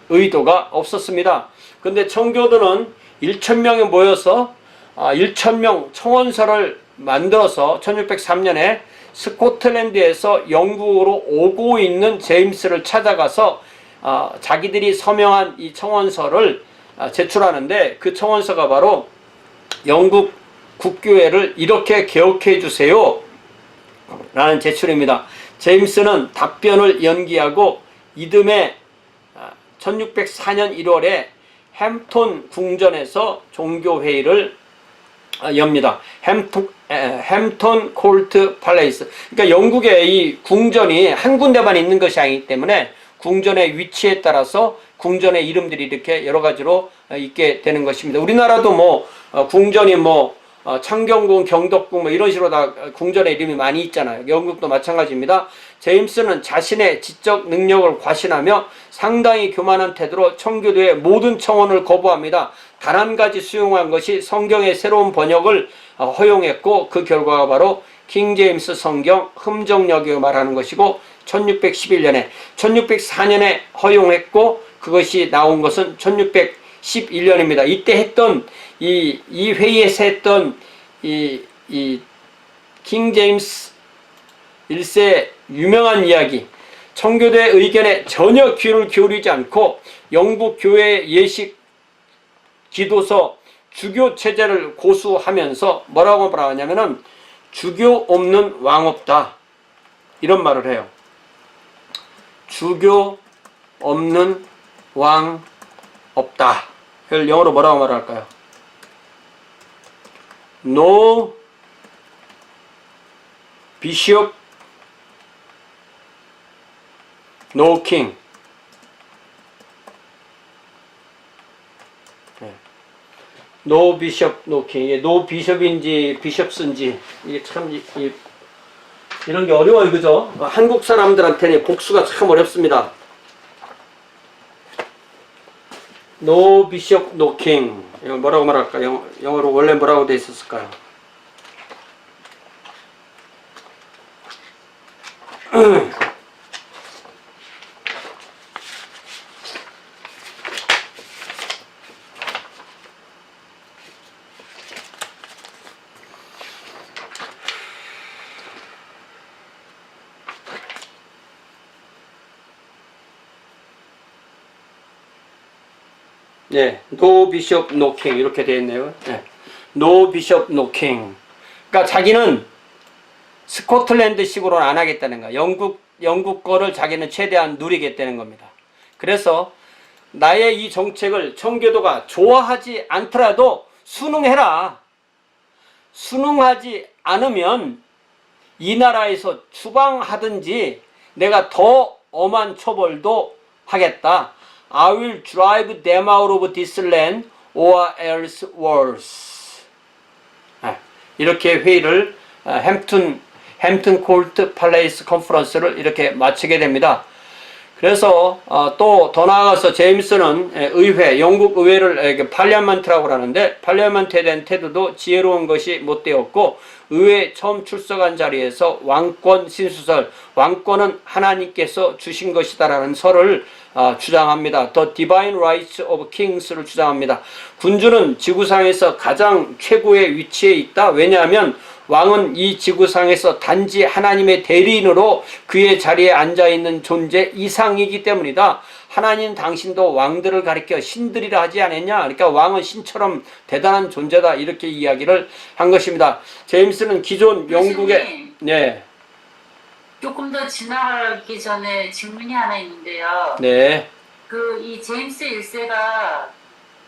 의도가 없었습니다. 그런데 청교도는 1,000명이 모여서 1,000명 청원서를 만들어서 1603년에 스코틀랜드에서 영국으로 오고 있는 제임스를 찾아가서 자기들이 서명한 이 청원서를 제출하는데, 그 청원서가 바로 영국 국교회를 이렇게 개혁해 주세요 라는 제출입니다. 제임스는 답변을 연기하고 이듬해 1604년 1월에 햄톤 궁전에서 종교회의를 엽니다. 햄톤 콜트 팔레이스. 그러니까 영국의 이 궁전이 한 군데만 있는 것이 아니기 때문에 궁전의 위치에 따라서 궁전의 이름들이 이렇게 여러 가지로 있게 되는 것입니다. 우리나라도 뭐 궁전이 뭐 창경궁, 경덕궁 뭐 이런 식으로 다 궁전의 이름이 많이 있잖아요. 영국도 마찬가지입니다. 제임스는 자신의 지적 능력을 과신하며 상당히 교만한 태도로 청교도의 모든 청원을 거부합니다. 단 한 가지 수용한 것이 성경의 새로운 번역을 허용했고, 그 결과가 바로 킹 제임스 성경 흠정역이라고 말하는 것이고, 1611년에 1604년에 허용했고, 그것이 나온 것은 1611년입니다. 이때 했던 이 회의에서 했던 이 킹 제임스 1세 유명한 이야기, 청교도의 의견에 전혀 귀를 기울이지 않고 영국 교회의 예식 기도서 주교 체제를 고수하면서 뭐라고 말하냐면은 주교 없는 왕 없다, 이런 말을 해요. 주교 없는 왕 없다. 그걸 영어로 뭐라고 말할까요? No bishop, no king. No bishop, no king. no bishop인지 bishops인지 이게 참 이런 게 어려워요, 그죠? 한국 사람들한테는 복수가 참 어렵습니다. No bishop, no king. 이거 뭐라고 말할까? 영어로 원래 뭐라고 돼 있었을까요? 네, no bishop, no king 이렇게 되어 있네요. 네. no bishop, no king. 그러니까 자기는 스코틀랜드식으로는 안 하겠다는 거야. 영국 거를 자기는 최대한 누리겠다는 겁니다. 그래서 나의 이 정책을 청교도가 좋아하지 않더라도 순응해라. 순응하지 않으면 이 나라에서 추방하든지 내가 더 엄한 처벌도 하겠다. I will drive them out of this land or else worse. 이렇게 회의를 햄튼 콜트 팔레이스 컨퍼런스를 이렇게 마치게 됩니다. 그래서 또 더 나아가서 제임스는 의회, 영국 의회를 팔리아먼트라고 하는데 팔리아먼트에 대한 태도도 지혜로운 것이 못되었고 의회에 처음 출석한 자리에서 왕권 신수설, 왕권은 하나님께서 주신 것이다라는 설을 주장합니다. The Divine Rights of Kings를 주장합니다. 군주는 지구상에서 가장 최고의 위치에 있다. 왜냐하면 왕은 이 지구상에서 단지 하나님의 대리인으로 그의 자리에 앉아있는 존재 이상이기 때문이다. 하나님 당신도 왕들을 가리켜 신들이라 하지 않았냐? 그러니까 왕은 신처럼 대단한 존재다. 이렇게 이야기를 한 것입니다. 제임스는 기존 영국의 네. 조금 더 지나가기 전에 질문이 하나 있는데요. 네. 이 제임스 1세가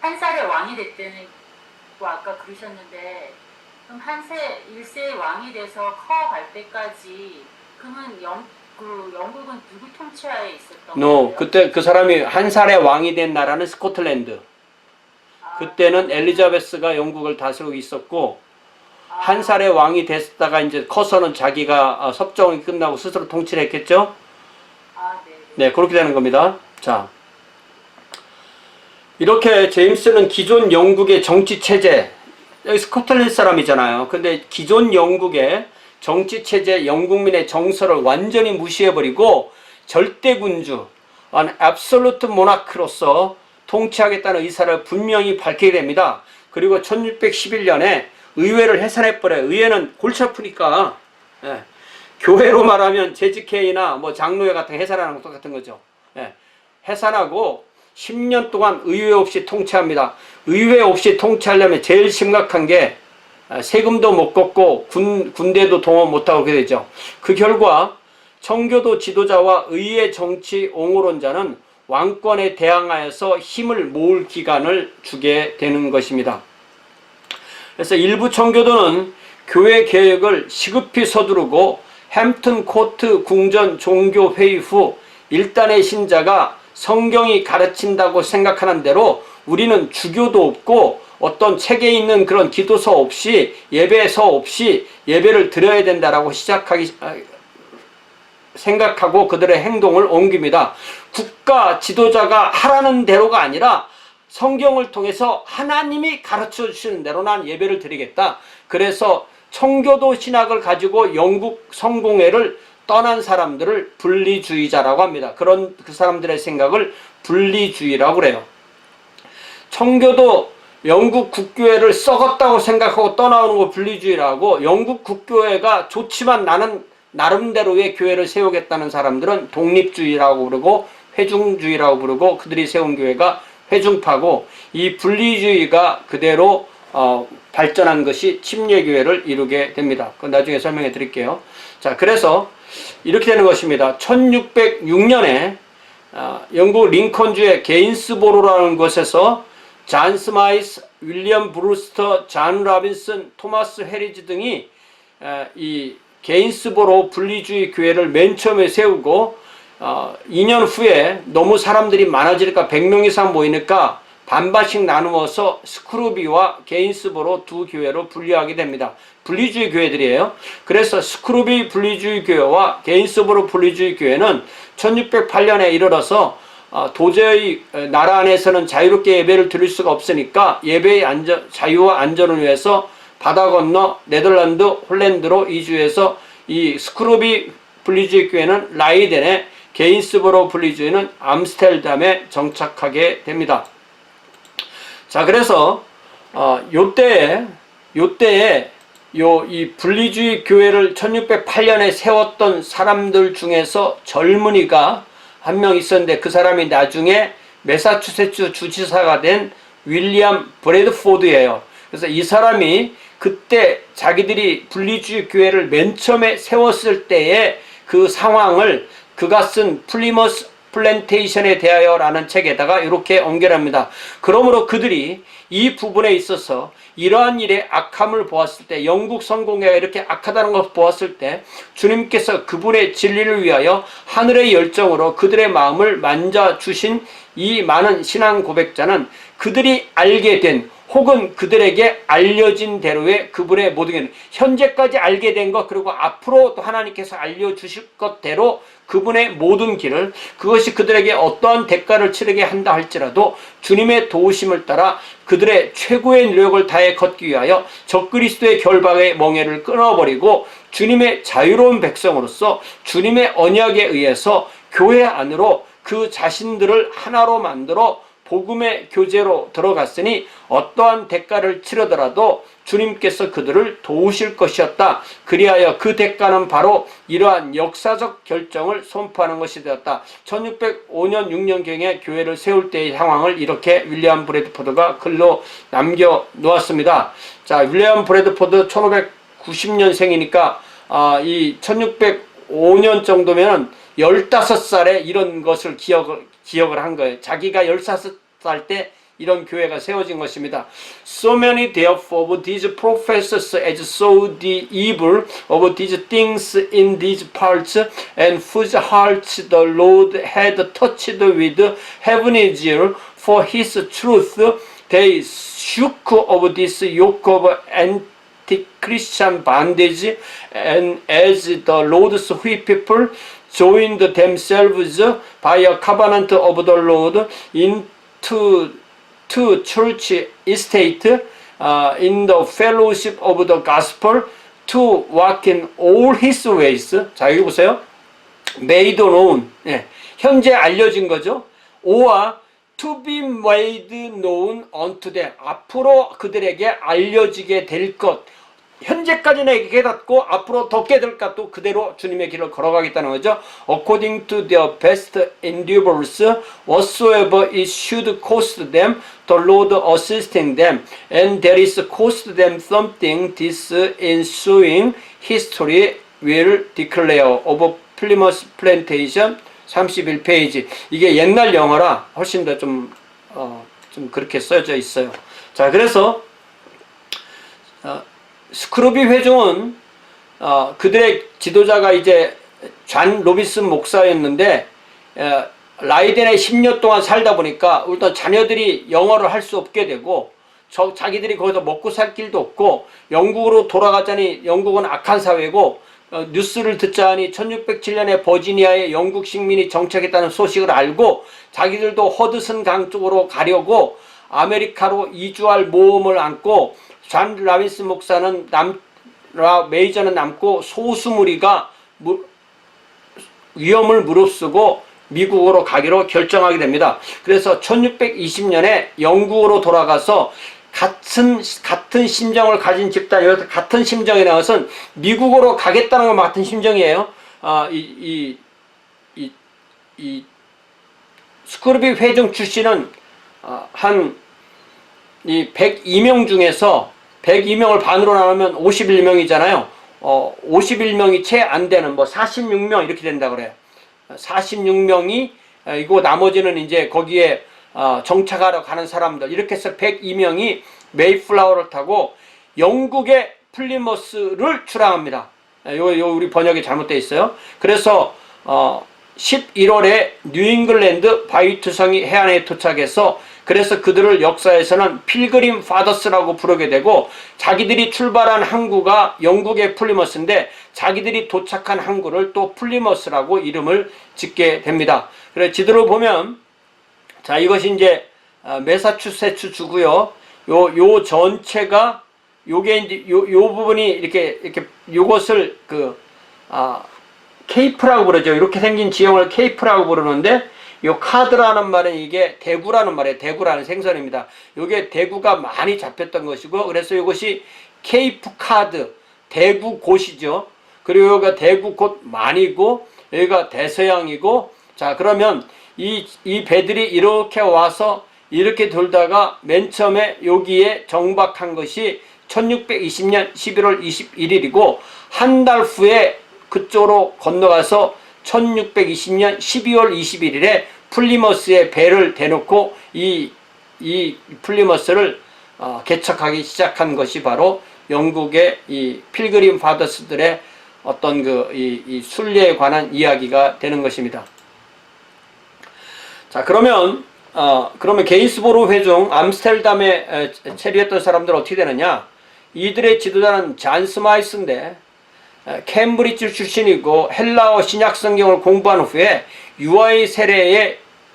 한 살의 왕이 됐다고 아까 그러셨는데 그럼 1세 왕이 돼서 커갈 때까지 그러면 영국은 누구 통치하에 있었던 거예요? 그때 그 사람이 한 살의 왕이 된 나라는 스코틀랜드. 그때는 엘리자베스가 영국을 다스리고 있었고 한 살의 왕이 됐다가 이제 커서는 자기가 섭정이 끝나고 스스로 통치를 했겠죠? 네, 그렇게 되는 겁니다. 자, 이렇게 제임스는 기존 영국의 정치 체제, 여기 스코틀랜드 사람이잖아요. 근데 기존 영국의 정치 체제, 영국민의 정서를 완전히 무시해버리고 절대군주, absolute monarch로서 통치하겠다는 의사를 분명히 밝히게 됩니다. 그리고 1611년에 의회를 해산해버려요. 의회는 골치 아프니까 교회로 말하면 재직회의나 뭐 장로회 같은 해산하는 것 똑같은 거죠. 해산하고 10년 동안 의회 없이 통치합니다. 의회 없이 통치하려면 제일 심각한 게 세금도 못 걷고 군대도 동원 못하고 그렇게 되죠. 그 결과 청교도 지도자와 의회 정치 옹호론자는 왕권에 대항하여서 힘을 모을 기간을 주게 되는 것입니다. 그래서 일부 청교도는 교회 개혁을 시급히 서두르고 햄튼 코트 궁전 종교 회의 후 일단의 신자가 성경이 가르친다고 생각하는 대로 우리는 주교도 없고 어떤 책에 있는 그런 기도서 없이 예배서 없이 예배를 드려야 된다라고 생각하고 그들의 행동을 옮깁니다. 국가 지도자가 하라는 대로가 아니라 성경을 통해서 하나님이 가르쳐 주시는 대로 난 예배를 드리겠다. 그래서 청교도 신학을 가지고 영국 성공회를 떠난 사람들을 분리주의자라고 합니다. 그 사람들의 생각을 분리주의라고 그래요. 청교도 영국 국교회를 썩었다고 생각하고 떠나오는 거 분리주의라고, 영국 국교회가 좋지만 나는 나름대로의 교회를 세우겠다는 사람들은 독립주의라고 부르고 회중주의라고 부르고 그들이 세운 교회가 회중파고, 이 분리주의가 그대로 발전한 것이 침례교회를 이루게 됩니다. 그건 나중에 설명해 드릴게요. 자, 그래서 이렇게 되는 것입니다. 1606년에 영국 링컨주의 게인스보로라는 곳에서 잔 스마이스, 윌리엄 브루스터, 잔 라빈슨, 토마스 해리지 등이 이 게인스보로 분리주의 교회를 맨 처음에 세우고 2년 후에 너무 사람들이 많아지니까 100명 이상 모이니까 반반씩 나누어서 스크루비와 게인스보로 두 교회로 분리하게 됩니다. 분리주의 교회들이에요. 그래서 스크루비 분리주의 교회와 게인스보로 분리주의 교회는 1608년에 이르러서 도저히 나라 안에서는 자유롭게 예배를 드릴 수가 없으니까 예배의 자유와 안전을 위해서 바다 건너 네덜란드, 홀랜드로 이주해서 이 스크루비 분리주의 교회는 라이덴에, 게인스보로 분리주의는 암스테르담에 정착하게 됩니다. 자, 그래서 요때에 이 분리주의 교회를 1608년에 세웠던 사람들 중에서 젊은이가 한 명 있었는데 그 사람이 나중에 매사추세츠 주지사가 된 윌리엄 브래드포드예요. 그래서 이 사람이 그때 자기들이 분리주의 교회를 맨 처음에 세웠을 때의 그 상황을 그가 쓴 플리머스 플랜테이션에 대하여 라는 책에다가 이렇게 언급합니다. 그러므로 그들이 이 부분에 있어서 이러한 일의 악함을 보았을 때, 영국 성공회가 이렇게 악하다는 것을 보았을 때 주님께서 그분의 진리를 위하여 하늘의 열정으로 그들의 마음을 만져주신 이 많은 신앙 고백자는 그들이 알게 된 혹은 그들에게 알려진 대로의 그분의 모든 길, 현재까지 알게 된 것, 그리고 앞으로 또 하나님께서 알려주실 것대로 그분의 모든 길을, 그것이 그들에게 어떠한 대가를 치르게 한다 할지라도 주님의 도우심을 따라 그들의 최고의 노력을 다해 걷기 위하여 적그리스도의 결박의 멍에를 끊어버리고 주님의 자유로운 백성으로서 주님의 언약에 의해서 교회 안으로 그 자신들을 하나로 만들어 복음의 교제로 들어갔으니 어떠한 대가를 치르더라도 주님께서 그들을 도우실 것이었다. 그리하여 그 대가는 바로 이러한 역사적 결정을 선포하는 것이 되었다. 1605년 6년경에 교회를 세울 때의 상황을 이렇게 윌리엄 브래드포드가 글로 남겨놓았습니다. 자, 윌리엄 브래드포드 1590년생이니까 이 1605년 정도면 15살에 이런 것을 기억을 한 거예요. 자기가 15살 때 이런 교회가 세워진 것입니다. So many therefore of these professors as saw the evil of these things in these parts, and whose hearts the Lord had touched with heavenly zeal for his truth, they shook of this yoke of anti-Christian bondage, and as the Lord's free people joined themselves by a covenant of the Lord into church estate in the fellowship of the gospel to walk in all his ways. 자, 여기 보세요. made known. 현재 알려진 거죠. or to be made known unto them. 앞으로 그들에게 알려지게 될 것. 현재까지는 깨닫고 앞으로 더 깨달을 것도 그대로 주님의 길을 걸어가겠다는 거죠. According to their best endeavors, whatsoever it should cost them, the Lord assisting them, and there is cost them something. This ensuing history will declare of Plymouth Plantation 31페이지. 이게 옛날 영어라 훨씬 더 좀 그렇게 써져 있어요. 자, 그래서 스크루비 회중은 그들의 지도자가 이제 존 로빈슨 목사였는데 라이덴에 10년 동안 살다 보니까 일단 자녀들이 영어를 할 수 없게 되고 자기들이 거기서 먹고 살 길도 없고 영국으로 돌아가자니 영국은 악한 사회고 뉴스를 듣자니 1607년에 버지니아에 영국 식민이 정착했다는 소식을 알고 자기들도 허드슨 강 쪽으로 가려고 아메리카로 이주할 모험을 안고 존 라빈스 목사는 메이저는 남고 소수 무리가 위험을 무릅쓰고 미국으로 가기로 결정하게 됩니다. 그래서 1620년에 영국으로 돌아가서 같은 심정을 가진 집단, 여기서 같은 심정이라는 것은 미국으로 가겠다는 것 같은 심정이에요. 이 스크루비 회중 출신은 이 102명 중에서 102명을 반으로 나누면 51명이잖아요. 51명이 채 안 되는 46명 이렇게 된다 그래요. 46명이 이거 나머지는 이제 거기에 정착하러 가는 사람들 이렇게 해서 102명이 메이플라워를 타고 영국의 플리머스를 출항합니다. 요 우리 번역이 잘못되어 있어요. 그래서 11월에 뉴잉글랜드 바이투성이 해안에 도착해서 그래서 그들을 역사에서는 필그림 파더스라고 부르게 되고 자기들이 출발한 항구가 영국의 플리머스인데 자기들이 도착한 항구를 또 플리머스라고 이름을 짓게 됩니다. 그래서 지도를 보면 자 이것이 이제 매사추세츠 주고요. 요 전체가 요게 이제 요 부분이 이렇게 요것을 케이프라고 부르죠. 이렇게 생긴 지형을 케이프라고 부르는데 요 카드라는 말은 이게 대구라는 말이에요. 대구라는 생선입니다. 요게 대구가 많이 잡혔던 것이고 그래서 이것이 케이프 카드 대구 곳이죠. 그리고 여기가 대구 곳 만이고 여기가 대서양이고 자 그러면 이 배들이 이렇게 와서 이렇게 돌다가 맨 처음에 여기에 정박한 것이 1620년 11월 21일이고 한 달 후에 그쪽으로 건너가서 1620년 12월 21일에 플리머스에 배를 대놓고 이 플리머스를 개척하기 시작한 것이 바로 영국의 이 필그림 파더스들의 어떤 이 순례에 관한 이야기가 되는 것입니다. 자, 그러면 게인스보로 회중 암스테르담에 체류했던 사람들 어떻게 되느냐? 이들의 지도자는 잔 스마이스인데 캠브리지 출신이고 헬라어 신약 성경을 공부한 후에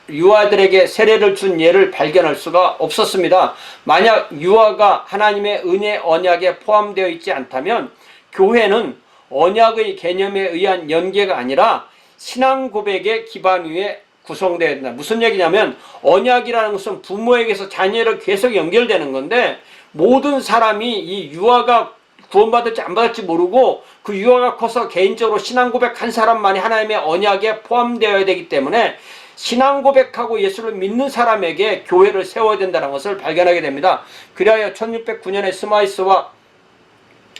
유아들에게 세례를 준 예를 발견할 수가 없었습니다. 만약 유아가 하나님의 은혜 언약에 포함되어 있지 않다면 교회는 언약의 개념에 의한 연계가 아니라 신앙 고백의 기반 위에 구성되어야 된다. 무슨 얘기냐면 언약이라는 것은 부모에게서 자녀로 계속 연결되는 건데 모든 사람이 이 유아가 구원받을지 안 받을지 모르고 그 유아가 커서 개인적으로 신앙 고백한 사람만이 하나님의 언약에 포함되어야 되기 때문에 신앙 고백하고 예수를 믿는 사람에게 교회를 세워야 된다는 것을 발견하게 됩니다. 그리하여 1609년에 스마이스와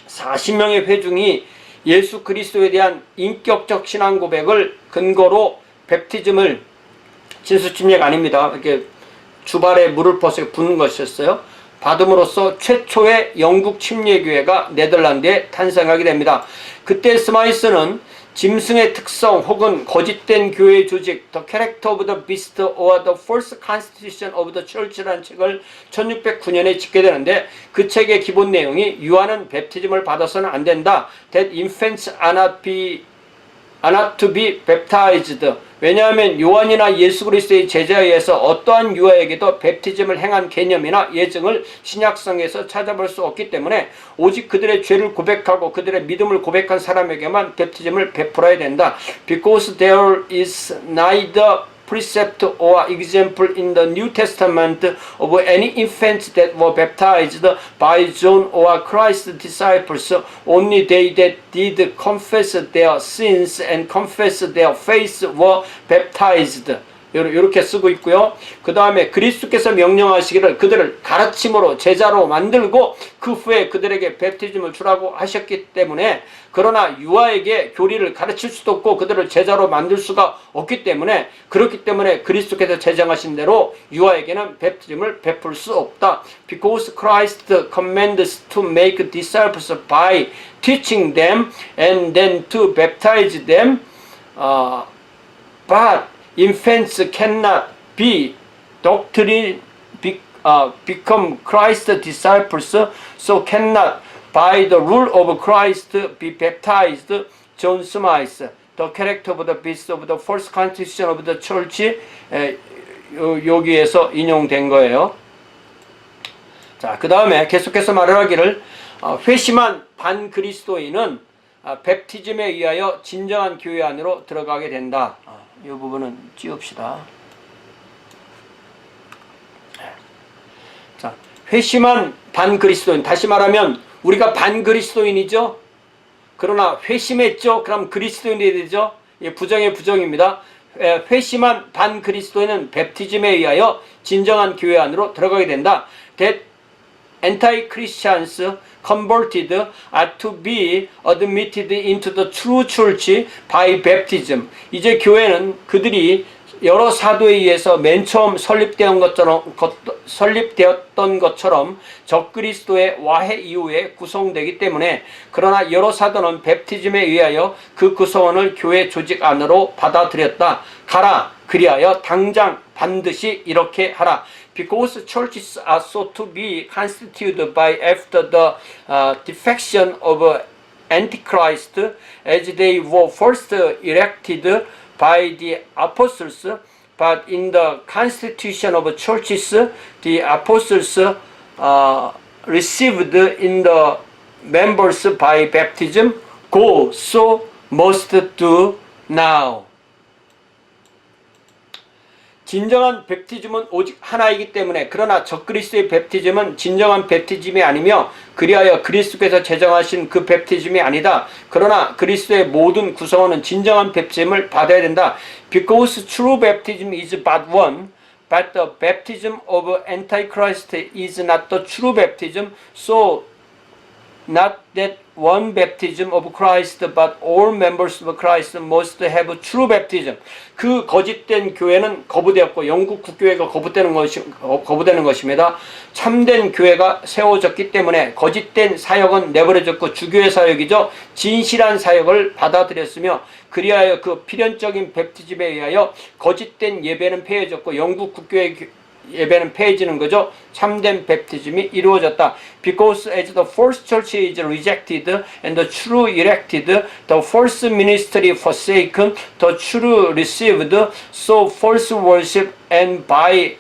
40명의 회중이 예수 그리스도에 대한 인격적 신앙 고백을 근거로 베프티즘을 진수침례가 아닙니다. 이렇게 주발에 물을 퍼서 붓는 것이었어요. 받음으로써 최초의 영국 침례교회가 네덜란드에 탄생하게 됩니다. 그때 스마이스는 짐승의 특성 혹은 거짓된 교회 조직 The Character of the Beast or the False Constitution of the Church라는 책을 1609년에 집게 되는데 그 책의 기본 내용이 유아는 베프티즘을 받아서는 안 된다. That infants are not to be baptized. 왜냐하면 요한이나 예수 그리스도의 제자에 의해서 어떠한 유아에게도 베프티즘을 행한 개념이나 예증을 신약성에서 찾아볼 수 없기 때문에 오직 그들의 죄를 고백하고 그들의 믿음을 고백한 사람에게만 베프티즘을 베풀어야 된다. Because there is neither precept or example in the New Testament of any infants that were baptized by John or Christ's disciples. Only they that did confess their sins and confess their faith were baptized. 이렇게 쓰고 있고요. 그 다음에 그리스도께서 명령하시기를 그들을 가르침으로 제자로 만들고 그 후에 그들에게 베프티즘을 주라고 하셨기 때문에 그러나 유아에게 교리를 가르칠 수도 없고 그들을 제자로 만들 수가 없기 때문에 그렇기 때문에 그리스도께서 제정하신 대로 유아에게는 베프티즘을 베풀 수 없다. Because Christ commands to make disciples by teaching them and then to baptize them. But infants cannot be become Christ's disciples, so cannot by the rule of Christ be baptized. John Smith, The Character of the Beast of the False Constitution of the Church. 여기에서 인용된 거예요. 자, 그 다음에 계속해서 말을 하기를 회심한 반그리스도인은 베프티즘에 의하여 진정한 교회 안으로 들어가게 된다. 이 부분은 찌웁시다. 자, 회심한 반그리스도인. 다시 말하면 우리가 반그리스도인이죠. 그러나 회심했죠. 그럼 그리스도인이 되죠. 부정의 부정입니다. 회심한 반그리스도인은 베프티즘에 의하여 진정한 교회 안으로 들어가게 된다. That anti-Christians converted are to be admitted into the true church by baptism. 이제 교회는 그들이 여러 사도에 의해서 맨 처음 설립되었던 것처럼 적그리스도의 와해 이후에 구성되기 때문에 그러나 여러 사도는 베프티즘에 의하여 그 구성원을 교회 조직 안으로 받아들였다. 가라. 그리하여 당장 반드시 이렇게 하라. Because churches are so to be constituted by after the defection of Antichrist, as they were first erected by the apostles, but in the constitution of churches, the apostles received in the members by baptism. Go, so must do now. 진정한 뵙티즘은 오직 하나이기 때문에 그러나 적그리스도의 뵙티즘은 진정한 뵙티즘이 아니며 그리하여 그리스도께서 제정하신 그 뵙티즘이 아니다. 그러나 그리스도의 모든 구성원은 진정한 뵙티즘을 받아야 된다. Because true baptism is but one, but the baptism of Antichrist is not the true baptism. So not that one baptism of Christ, but all members of Christ must have true baptism. 그 거짓된 교회는 거부되었고 영국 국교회가 거부되는 것입니다. 참된 교회가 세워졌기 때문에 거짓된 사역은 내버려졌고 주교의 사역이죠. 진실한 사역을 받아들였으며 그리하여 그 필연적인 뵙티즘에 의하여 거짓된 예배는 폐해졌고 영국 국교의 예배는 폐해지는 거죠. 참된 뵙티즘이 이루어졌다. Because as the false church is rejected and the true erected, the false ministry forsaken, the true received, so false worship and by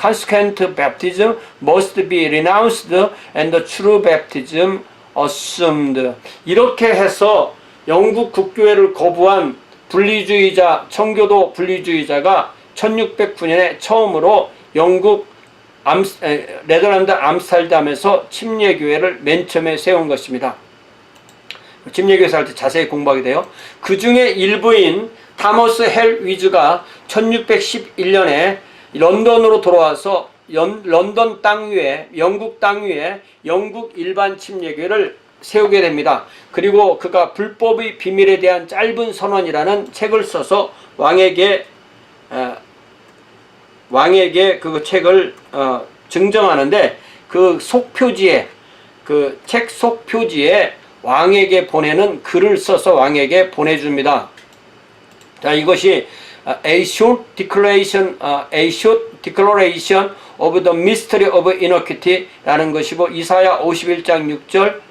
consequent baptism must be renounced and the true baptism assumed. 이렇게 해서 영국 국교회를 거부한 분리주의자, 청교도 분리주의자가 1609년에 처음으로 영국 네덜란드 암스테르담에서 침례교회를 맨 처음에 세운 것입니다. 침례교회 할 때 자세히 공부하게 돼요. 그 중에 일부인 타머스 헬 위즈가 1611년에 런던으로 돌아와서 런던 땅 위에 영국 땅 위에 영국 일반 침례교회를 세우게 됩니다. 그리고 그가 불법의 비밀에 대한 짧은 선언이라는 책을 써서 왕에게 그 책을 증정하는데 그 속표지에 그 책 속표지에 왕에게 보내는 글을 써서 왕에게 보내줍니다. 자, 이것이 A short declaration of the mystery of iniquity라는 것이고 이사야 51장 6절,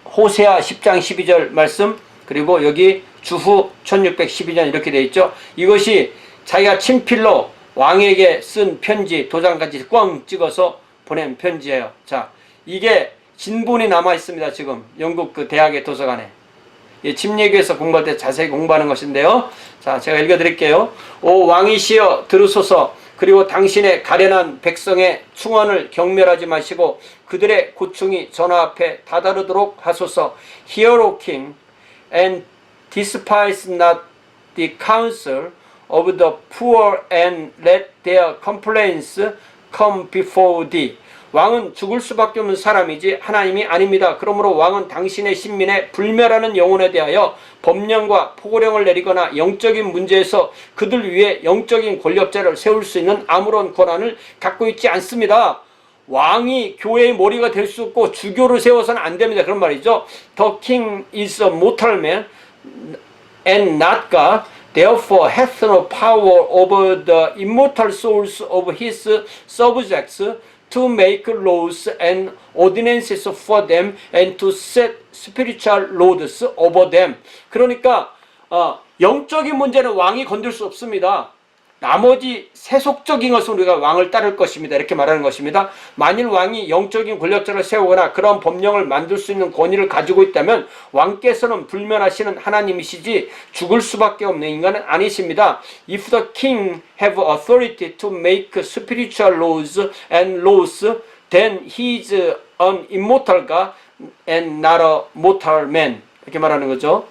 호세아 10장 12절 말씀, 그리고 여기 주후 1612년 이렇게 되어 있죠. 이것이 자기가 친필로 왕에게 쓴 편지, 도장까지 꽝 찍어서 보낸 편지예요. 자, 이게 진본이 남아 있습니다. 지금 영국 그 대학의 도서관에. 침례교에서 공부할 때 자세히 공부하는 것인데요. 자, 제가 읽어드릴게요. 오 왕이시여 들으소서. 그리고 당신의 가련한 백성의 충언을 경멸하지 마시고 그들의 고충이 전화 앞에 다다르도록 하소서. Hear, O King, and despise not the counsel of the poor, and let their complaints come before thee. 왕은 죽을 수밖에 없는 사람이지 하나님이 아닙니다. 그러므로 왕은 당신의 신민의 불멸하는 영혼에 대하여 법령과 포고령을 내리거나 영적인 문제에서 그들 위에 영적인 권력자를 세울 수 있는 아무런 권한을 갖고 있지 않습니다. 왕이 교회의 머리가 될 수 없고 주교를 세워서는 안 됩니다. 그런 말이죠. The king is a mortal man and not God. Therefore hath no power over the immortal souls of his subjects to make laws and ordinances for them and to set spiritual lords over them. 그러니까 영적인 문제는 왕이 건들 수 없습니다. 나머지 세속적인 것은 우리가 왕을 따를 것입니다. 이렇게 말하는 것입니다. 만일 왕이 영적인 권력자를 세우거나 그런 법령을 만들 수 있는 권위를 가지고 있다면 왕께서는 불면하시는 하나님이시지 죽을 수밖에 없는 인간은 아니십니다. If the king have authority to make spiritual laws and laws, then he is an immortal God and not a mortal man. 이렇게 말하는 거죠.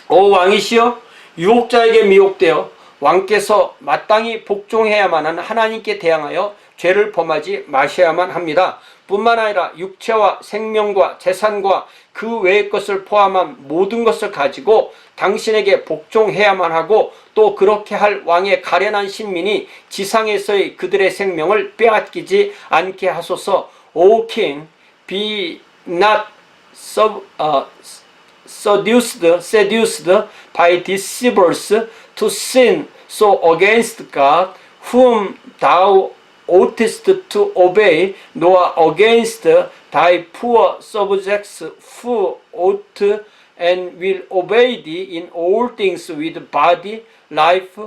오 왕이시여 유혹자에게 미혹되어 왕께서 마땅히 복종해야만 하는 하나님께 대항하여 죄를 범하지 마셔야만 합니다. 뿐만 아니라 육체와 생명과 재산과 그 외의 것을 포함한 모든 것을 가지고 당신에게 복종해야만 하고 또 그렇게 할 왕의 가련한 신민이 지상에서의 그들의 생명을 빼앗기지 않게 하소서. O King, be not seduced by deceivers to sin so against God, whom thou oughtest to obey, nor against thy poor subjects who ought and will obey thee in all things with body, life,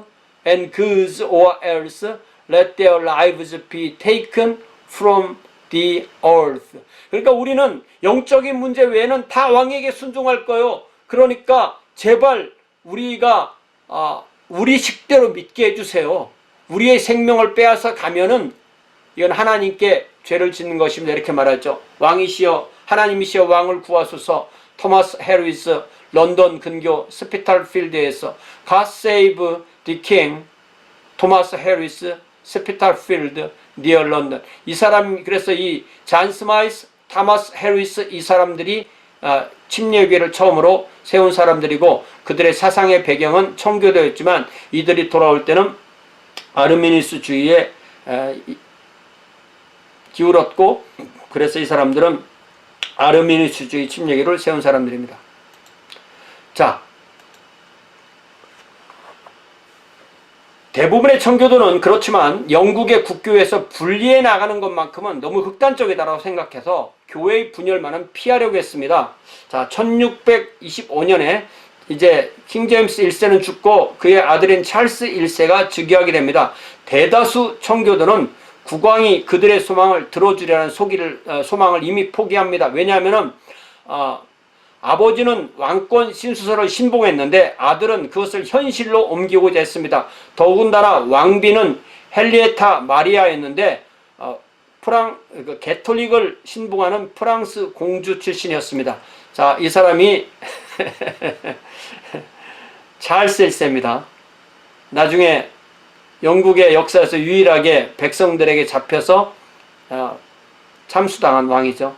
and goods, or else let their lives be taken from the earth. 그러니까 우리는 영적인 문제 외에는 다 왕에게 순종할 거요. 그러니까 제발 우리가 우리 식대로 믿게 해주세요. 우리의 생명을 빼앗아 가면은 이건 하나님께 죄를 짓는 것입니다. 이렇게 말하죠. 왕이시여 하나님이시여 왕을 구하소서. 토마스 해리스 런던 근교 스피탈필드에서 God save the king 토마스 해리스 스피탈필드 니어 런던. 이 사람 그래서 이 잔 스마이스 토마스 해리스 이 사람들이 침례교회를 처음으로 세운 사람들이고 그들의 사상의 배경은 청교도였지만 이들이 돌아올 때는 아르미니스주의에 기울었고 그래서 이 사람들은 아르미니스주의 침례교를 세운 사람들입니다. 자, 대부분의 청교도는 그렇지만 영국의 국교에서 분리해 나가는 것만큼은 너무 극단적이다라고 생각해서 교회의 분열만은 피하려고 했습니다. 자, 1625년에 이제 킹 제임스 1세는 죽고 그의 아들인 찰스 1세가 즉위하게 됩니다. 대다수 청교도는 국왕이 그들의 소망을 들어주려는 소망을 이미 포기합니다. 왜냐하면은 아버지는 왕권 신수설을 신봉했는데 아들은 그것을 현실로 옮기고자 했습니다. 더군다나 왕비는 헨리에타 마리아였는데 개톨릭을 신봉하는 프랑스 공주 출신이었습니다. 자, 이 사람이 찰스 1세입니다. 나중에 영국의 역사에서 유일하게 백성들에게 잡혀서 참수당한 왕이죠.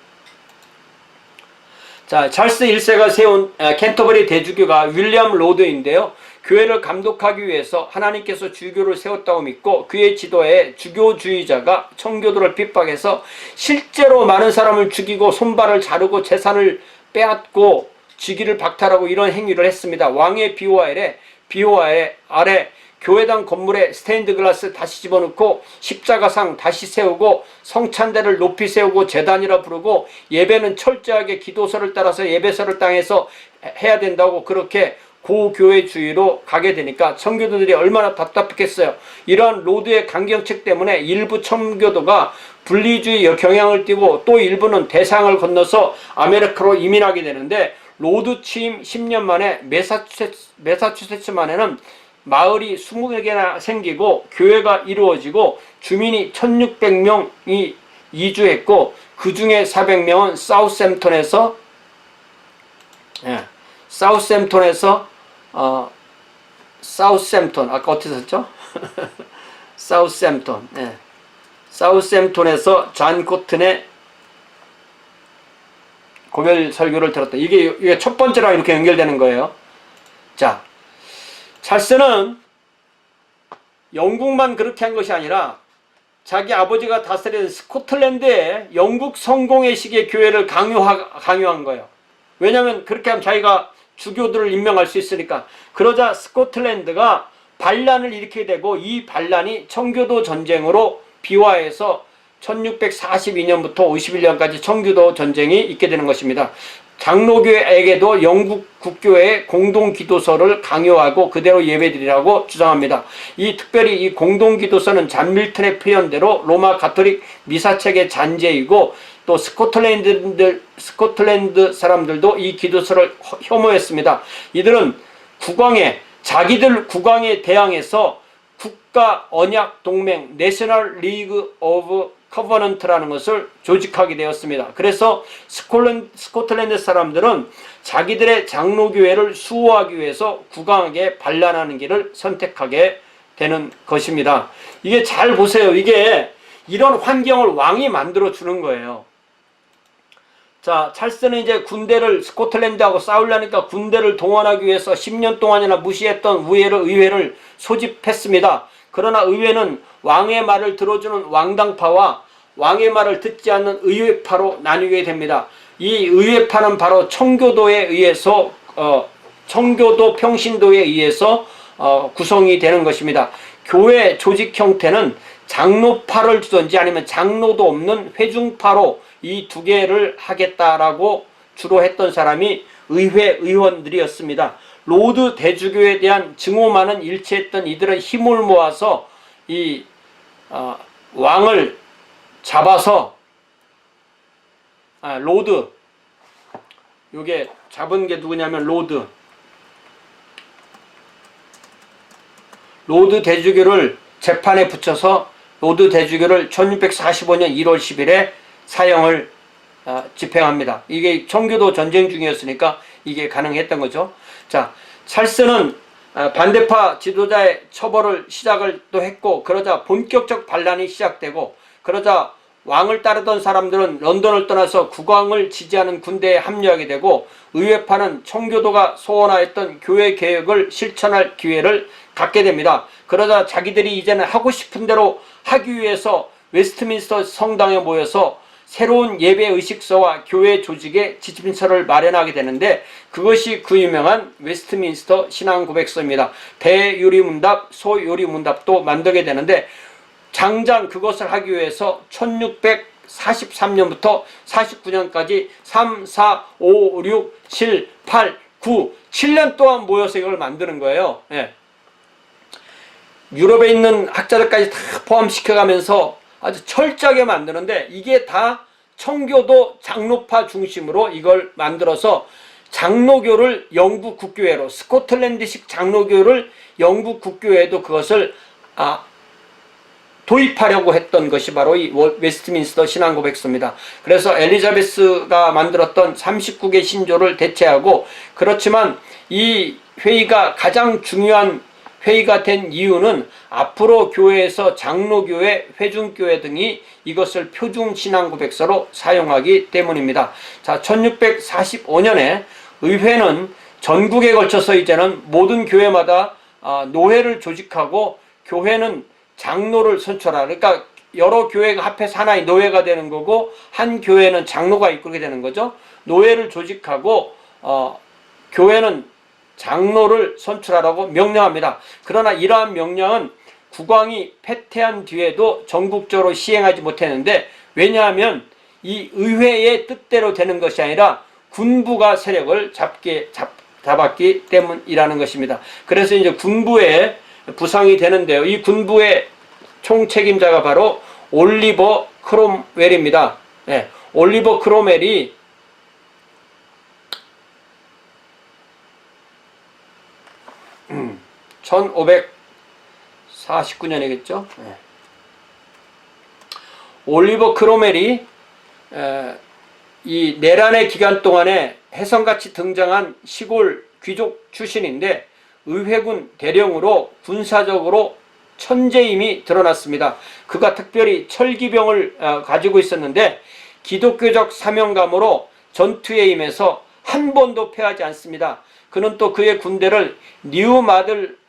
자, 찰스 1세가 세운 캔터버리 대주교가 윌리엄 로드인데요. 교회를 감독하기 위해서 하나님께서 주교를 세웠다고 믿고 그의 지도에 주교주의자가 청교도를 핍박해서 실제로 많은 사람을 죽이고 손발을 자르고 재산을 빼앗고 직위를 박탈하고 이런 행위를 했습니다. 왕의 비호하에 아래 교회당 건물에 스테인드 글라스 다시 집어넣고 십자가상 다시 세우고 성찬대를 높이 세우고 제단이라 부르고 예배는 철저하게 기도서를 따라서 예배서를 땅에서 해야 된다고 그렇게 고교회주의로 가게 되니까 청교도들이 얼마나 답답했겠어요. 이러한 로드의 강경책 때문에 일부 청교도가 분리주의 경향을 띠고 또 일부는 대상을 건너서 아메리카로 이민하게 되는데 로드 취임 10년 만에 매사추세츠만에는 마을이 20개나 생기고 교회가 이루어지고 주민이 1600명이 이주했고 그 중에 400명은 사우샘프턴에서 사우샘프턴 아까 어떻게 썼죠? 사우샘프턴 사우샘프턴에서 존 코튼의 고별 설교를 들었다. 이게 첫 번째랑 이렇게 연결되는 거예요. 자, 찰스는 영국만 그렇게 한 것이 아니라 자기 아버지가 다스리는 스코틀랜드에 영국 성공의 시기의 교회를 강요한 거예요. 왜냐하면 그렇게 하면 자기가 주교들을 임명할 수 있으니까. 그러자 스코틀랜드가 반란을 일으키게 되고 이 반란이 청교도 전쟁으로 비화해서 1642년부터 51년까지 청교도 전쟁이 있게 되는 것입니다. 장로교에게도 영국 국교의 공동기도서를 강요하고 그대로 예배드리라고 주장합니다. 특별히 이 공동기도서는 잔 밀턴의 표현대로 로마 가톨릭 미사책의 잔재이고 또 스코틀랜드 사람들도 이 기도서를 혐오했습니다. 이들은 자기들 국왕에 대항해서 국가 언약 동맹 내셔널 리그 오브 커버넌트라는 것을 조직하게 되었습니다. 그래서 스코틀랜드 사람들은 자기들의 장로교회를 수호하기 위해서 국왕에게 반란하는 길을 선택하게 되는 것입니다. 이게 잘 보세요. 이게 이런 환경을 왕이 만들어 주는 거예요. 자, 찰스는 이제 군대를 스코틀랜드하고 싸우려니까 군대를 동원하기 위해서 10년 동안이나 무시했던 의회를 소집했습니다. 그러나 의회는 왕의 말을 들어주는 왕당파와 왕의 말을 듣지 않는 의회파로 나뉘게 됩니다. 이 의회파는 바로 청교도에 의해서 청교도 평신도에 의해서 구성이 되는 것입니다. 교회 조직 형태는 장로파를 두든지 아니면 장로도 없는 회중파로 이 두 개를 하겠다라고 주로 했던 사람이 의회 의원들이었습니다. 로드 대주교에 대한 증오만은 일치했던 이들은 힘을 모아서 이 왕을 잡아서 로드 요게 잡은 게 누구냐면 로드 로드 대주교를 재판에 붙여서 로드 대주교를 1645년 1월 10일에 사형을 집행합니다. 이게 청교도 전쟁 중이었으니까 이게 가능했던 거죠. 자, 찰스는 반대파 지도자의 처벌을 시작을 또 했고, 그러자 본격적 반란이 시작되고, 그러자 왕을 따르던 사람들은 런던을 떠나서 국왕을 지지하는 군대에 합류하게 되고, 의회파는 청교도가 소원하였던 교회 개혁을 실천할 기회를 갖게 됩니다. 그러자 자기들이 이제는 하고 싶은 대로 하기 위해서 웨스트민스터 성당에 모여서 새로운 예배의식서와 교회 조직의 지침서를 마련하게 되는데, 그것이 그 유명한 웨스트민스터 신앙고백서입니다. 대유리문답, 소유리문답도 만들게 되는데, 장장 그것을 하기 위해서 1643년부터 49년까지 3, 4, 5, 6, 7, 8, 9, 7년 동안 모여서 이걸 만드는 거예요. 예. 유럽에 있는 학자들까지 다 포함시켜가면서 아주 철저하게 만드는데, 이게 다 청교도 장로파 중심으로 이걸 만들어서 장로교를 영국 국교회로, 스코틀랜드식 장로교를 영국 국교회도 그것을 도입하려고 했던 것이 바로 이 웨스트민스터 신앙고백서입니다. 그래서 엘리자베스가 만들었던 39개 신조를 대체하고, 그렇지만 이 회의가 가장 중요한 회의가 된 이유는 앞으로 교회에서 장로교회, 회중교회 등이 이것을 표준신앙고백서로 사용하기 때문입니다. 자, 1645년에 의회는 전국에 걸쳐서 이제는 모든 교회마다 노회를 조직하고, 교회는 장로를 선출하라. 그러니까 여러 교회가 합해서 하나의 노회가 되는 거고, 한 교회는 장로가 이끌게 되는 거죠. 노회를 조직하고 교회는 장로를 선출하라고 명령합니다. 그러나 이러한 명령은 국왕이 패퇴한 뒤에도 전국적으로 시행하지 못했는데, 왜냐하면 이 의회의 뜻대로 되는 것이 아니라 군부가 세력을 잡았기 때문이라는 것입니다. 그래서 이제 군부의 부상이 되는데요. 이 군부의 총책임자가 바로 올리버 크롬웰입니다. 네, 올리버 크롬웰이 1549년이겠죠. 네. 올리버 크롬웰이 이 내란의 기간 동안에 혜성같이 등장한 시골 귀족 출신인데, 의회군 대령으로 군사적으로 천재임이 드러났습니다. 그가 특별히 철기병을 가지고 있었는데, 기독교적 사명감으로 전투에 임해서 한 번도 패하지 않습니다. 그는 또 그의 군대를 뉴마들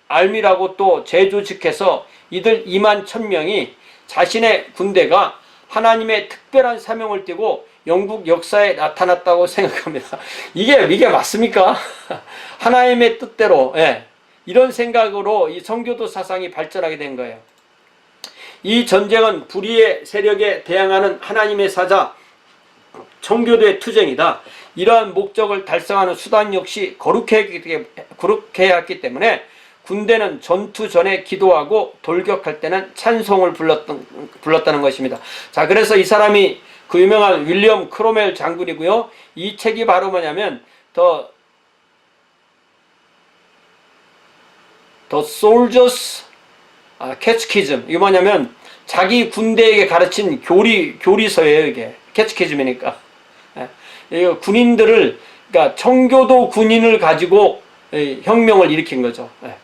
알미라고 또 재조직해서 이들 2만 1000명이 자신의 군대가 하나님의 특별한 사명을 띠고 영국 역사에 나타났다고 생각합니다. 이게 맞습니까? 하나님의 뜻대로, 예, 이런 생각으로 이 청교도 사상이 발전하게 된 거예요. 이 전쟁은 불의의 세력에 대항하는 하나님의 사자 청교도의 투쟁이다. 이러한 목적을 달성하는 수단 역시 거룩해야 했기 때문에 군대는 전투 전에 기도하고 돌격할 때는 찬송을 불렀다는 것입니다. 자, 그래서 이 사람이 그 유명한 윌리엄 크로멜 장군이고요. 이 책이 바로 뭐냐면 The Soldiers Catechism. 이게 뭐냐면 자기 군대에게 가르친 교리서예요. 이게 캐치키즘이니까. 예. 군인들을, 그러니까 청교도 군인을 가지고 혁명을 일으킨 거죠. 예.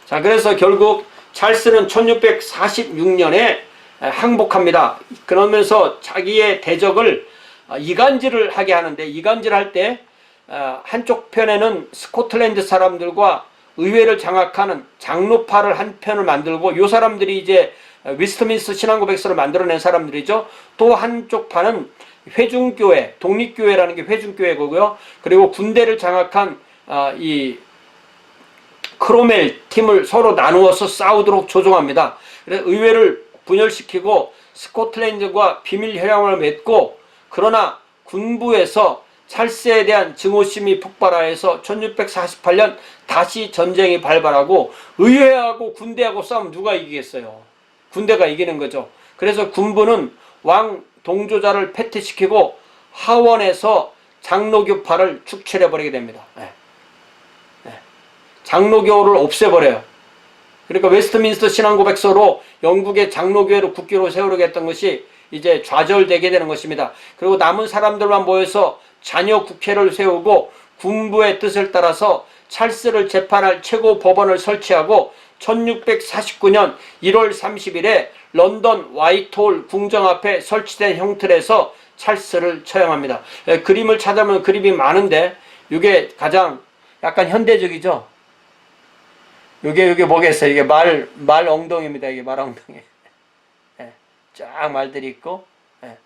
자, 그래서 결국 찰스는 1646년에 항복합니다. 그러면서 자기의 대적을 이간질을 하게 하는데, 이간질 할 때 한쪽 편에는 스코틀랜드 사람들과 의회를 장악하는 장로파를 한 편을 만들고, 이 사람들이 이제 웨스트민스터 신앙고백서를 만들어낸 사람들이죠. 또 한쪽 판은 회중교회, 독립교회라는 게 회중교회고요. 그리고 군대를 장악한 이 크로멜 팀을 서로 나누어서 싸우도록 조종합니다. 그래서 의회를 분열시키고 스코틀랜드과 비밀 협약을 맺고, 그러나 군부에서 찰스에 대한 증오심이 폭발하여서 1648년 다시 전쟁이 발발하고, 의회하고 군대하고 싸우면 누가 이기겠어요? 군대가 이기는 거죠. 그래서 군부는 왕 동조자를 패퇴시키고 하원에서 장로교파를 축출해버리게 됩니다. 네. 네. 장로교를 없애버려요. 그러니까 웨스트민스터 신앙고백서로 영국의 장로교회를 국교로 세우려고 했던 것이 이제 좌절되게 되는 것입니다. 그리고 남은 사람들만 모여서 자녀 국회를 세우고 군부의 뜻을 따라서 찰스를 재판할 최고 법원을 설치하고 1649년 1월 30일에 런던 화이트홀 궁정 앞에 설치된 형틀에서 찰스를 처형합니다. 그림을 찾아보면 그림이 많은데 이게 가장 약간 현대적이죠. 이게 뭐겠어요? 이게 말 엉덩이입니다. 이게 말 엉덩이. 예, 쫙 말들이 있고, 예,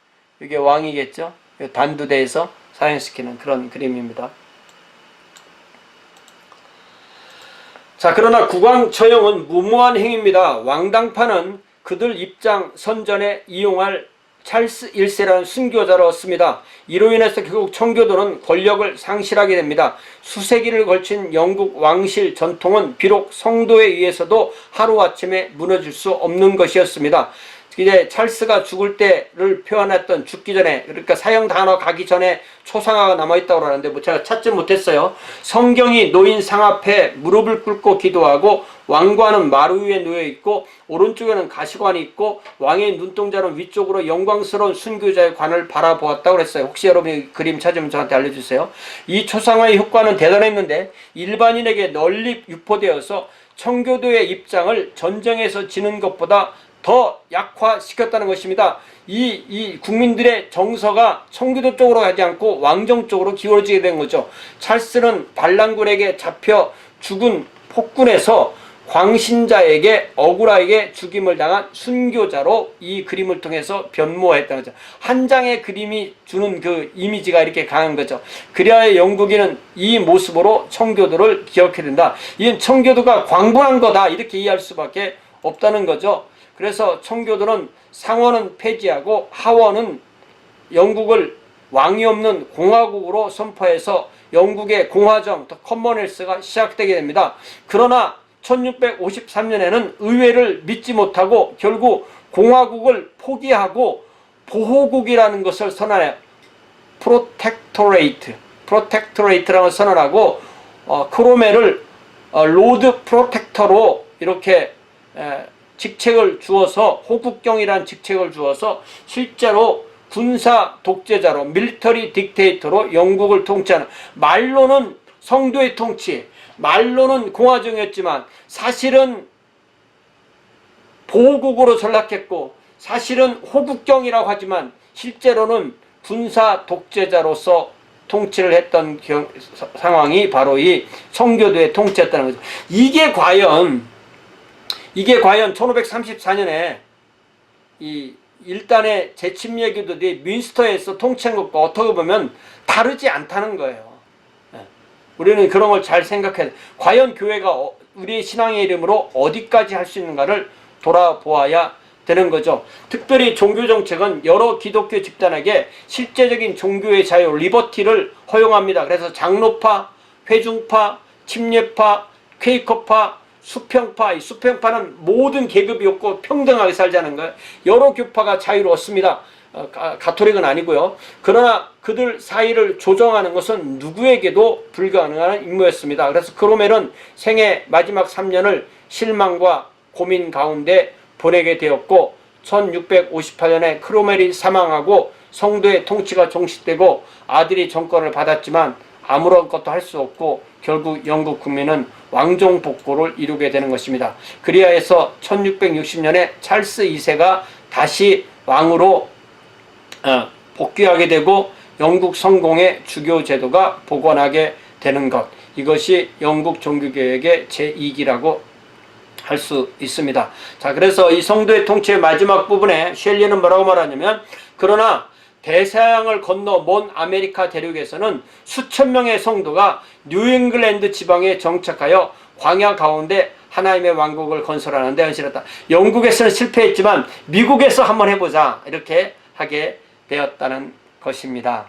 이게 왕이겠죠? 단두대에서 사형시키는 그런 그림입니다. 자, 그러나 국왕 처형은 무모한 행위입니다. 왕당파는 그들 입장 선전에 이용할 찰스 1세라는 순교자를 얻습니다. 이로 인해서 결국 청교도는 권력을 상실하게 됩니다. 수세기를 걸친 영국 왕실 전통은 비록 성도에 의해서도 하루아침에 무너질 수 없는 것이었습니다. 이제 찰스가 죽을 때를 표현했던 죽기 전에, 그러니까 사형 단어 가기 전에 초상화가 남아있다고 하는데 뭐 제가 찾지 못했어요. 성경이 놓인 상 앞에 무릎을 꿇고 기도하고 왕관은 마루 위에 놓여있고 오른쪽에는 가시관이 있고 왕의 눈동자는 위쪽으로 영광스러운 순교자의 관을 바라보았다고 그랬어요. 혹시 여러분이 그림 찾으면 저한테 알려주세요. 이 초상화의 효과는 대단했는데 일반인에게 널리 유포되어서 청교도의 입장을 전쟁에서 지는 것보다 더 약화시켰다는 것입니다. 이 국민들의 정서가 청교도 쪽으로 가지 않고 왕정 쪽으로 기울어지게 된 거죠. 찰스는 반란군에게 잡혀 죽은 폭군에서 광신자에게 억울하게 죽임을 당한 순교자로 이 그림을 통해서 변모했다는 거죠. 한 장의 그림이 주는 그 이미지가 이렇게 강한 거죠. 그래야 영국인은 이 모습으로 청교도를 기억해야 된다. 이건 청교도가 광분한 거다 이렇게 이해할 수밖에 없다는 거죠. 그래서 청교도는 상원은 폐지하고 하원은 영국을 왕이 없는 공화국으로 선포해서 영국의 공화정, 더 커먼웰스가 시작되게 됩니다. 그러나 1653년에는 의회를 믿지 못하고 결국 공화국을 포기하고 보호국이라는 것을 선언해요. 프로텍토레이트라는 걸 선언하고 크로멜을 로드 프로텍터로 이렇게 직책을 주어서 호국경이라는 직책을 주어서 실제로 군사 독재자로 밀리터리 딕테이터로 영국을 통치하는, 말로는 성도의 통치, 말로는 공화정이었지만 사실은 보호국으로 전락했고 사실은 호국경이라고 하지만 실제로는 군사 독재자로서 통치를 했던 상황이 바로 이 청교도의 통치였다는 거죠. 이게 과연 1534년에 이 일단의 재침례 교도들이 민스터에서 통치한 것과 어떻게 보면 다르지 않다는 거예요. 우리는 그런 걸 잘 생각해야 돼. 과연 교회가 우리의 신앙의 이름으로 어디까지 할 수 있는가를 돌아보아야 되는 거죠. 특별히 종교정책은 여러 기독교 집단에게 실제적인 종교의 자유, 리버티를 허용합니다. 그래서 장로파, 회중파, 침례파, 퀘이커파, 수평파, 이 수평파는 모든 계급이 없고 평등하게 살자는 거예요. 여러 교파가 자유를 얻습니다. 가톨릭은 아니고요. 그러나 그들 사이를 조정하는 것은 누구에게도 불가능한 임무였습니다. 그래서 크로멜은 생애 마지막 3년을 실망과 고민 가운데 보내게 되었고 1658년에 크로멜이 사망하고 성도의 통치가 종식되고 아들이 정권을 받았지만 아무런 것도 할 수 없고 결국 영국 국민은 왕정 복고를 이루게 되는 것입니다. 그리하여서 1660년에 찰스 2세가 다시 왕으로 복귀하게 되고 영국 성공의 주교 제도가 복원하게 되는 것, 이것이 영국 종교개혁의 제2기라고 할 수 있습니다. 자, 그래서 이 성도의 통치의 마지막 부분에 셸리는 뭐라고 말하냐면, 그러나 대서양을 건너 먼 아메리카 대륙에서는 수천 명의 성도가 뉴잉글랜드 지방에 정착하여 광야 가운데 하나님의 왕국을 건설하는 데 헌신했다. 영국에서는 실패했지만 미국에서 한번 해보자 이렇게 하게 되었다는 것입니다.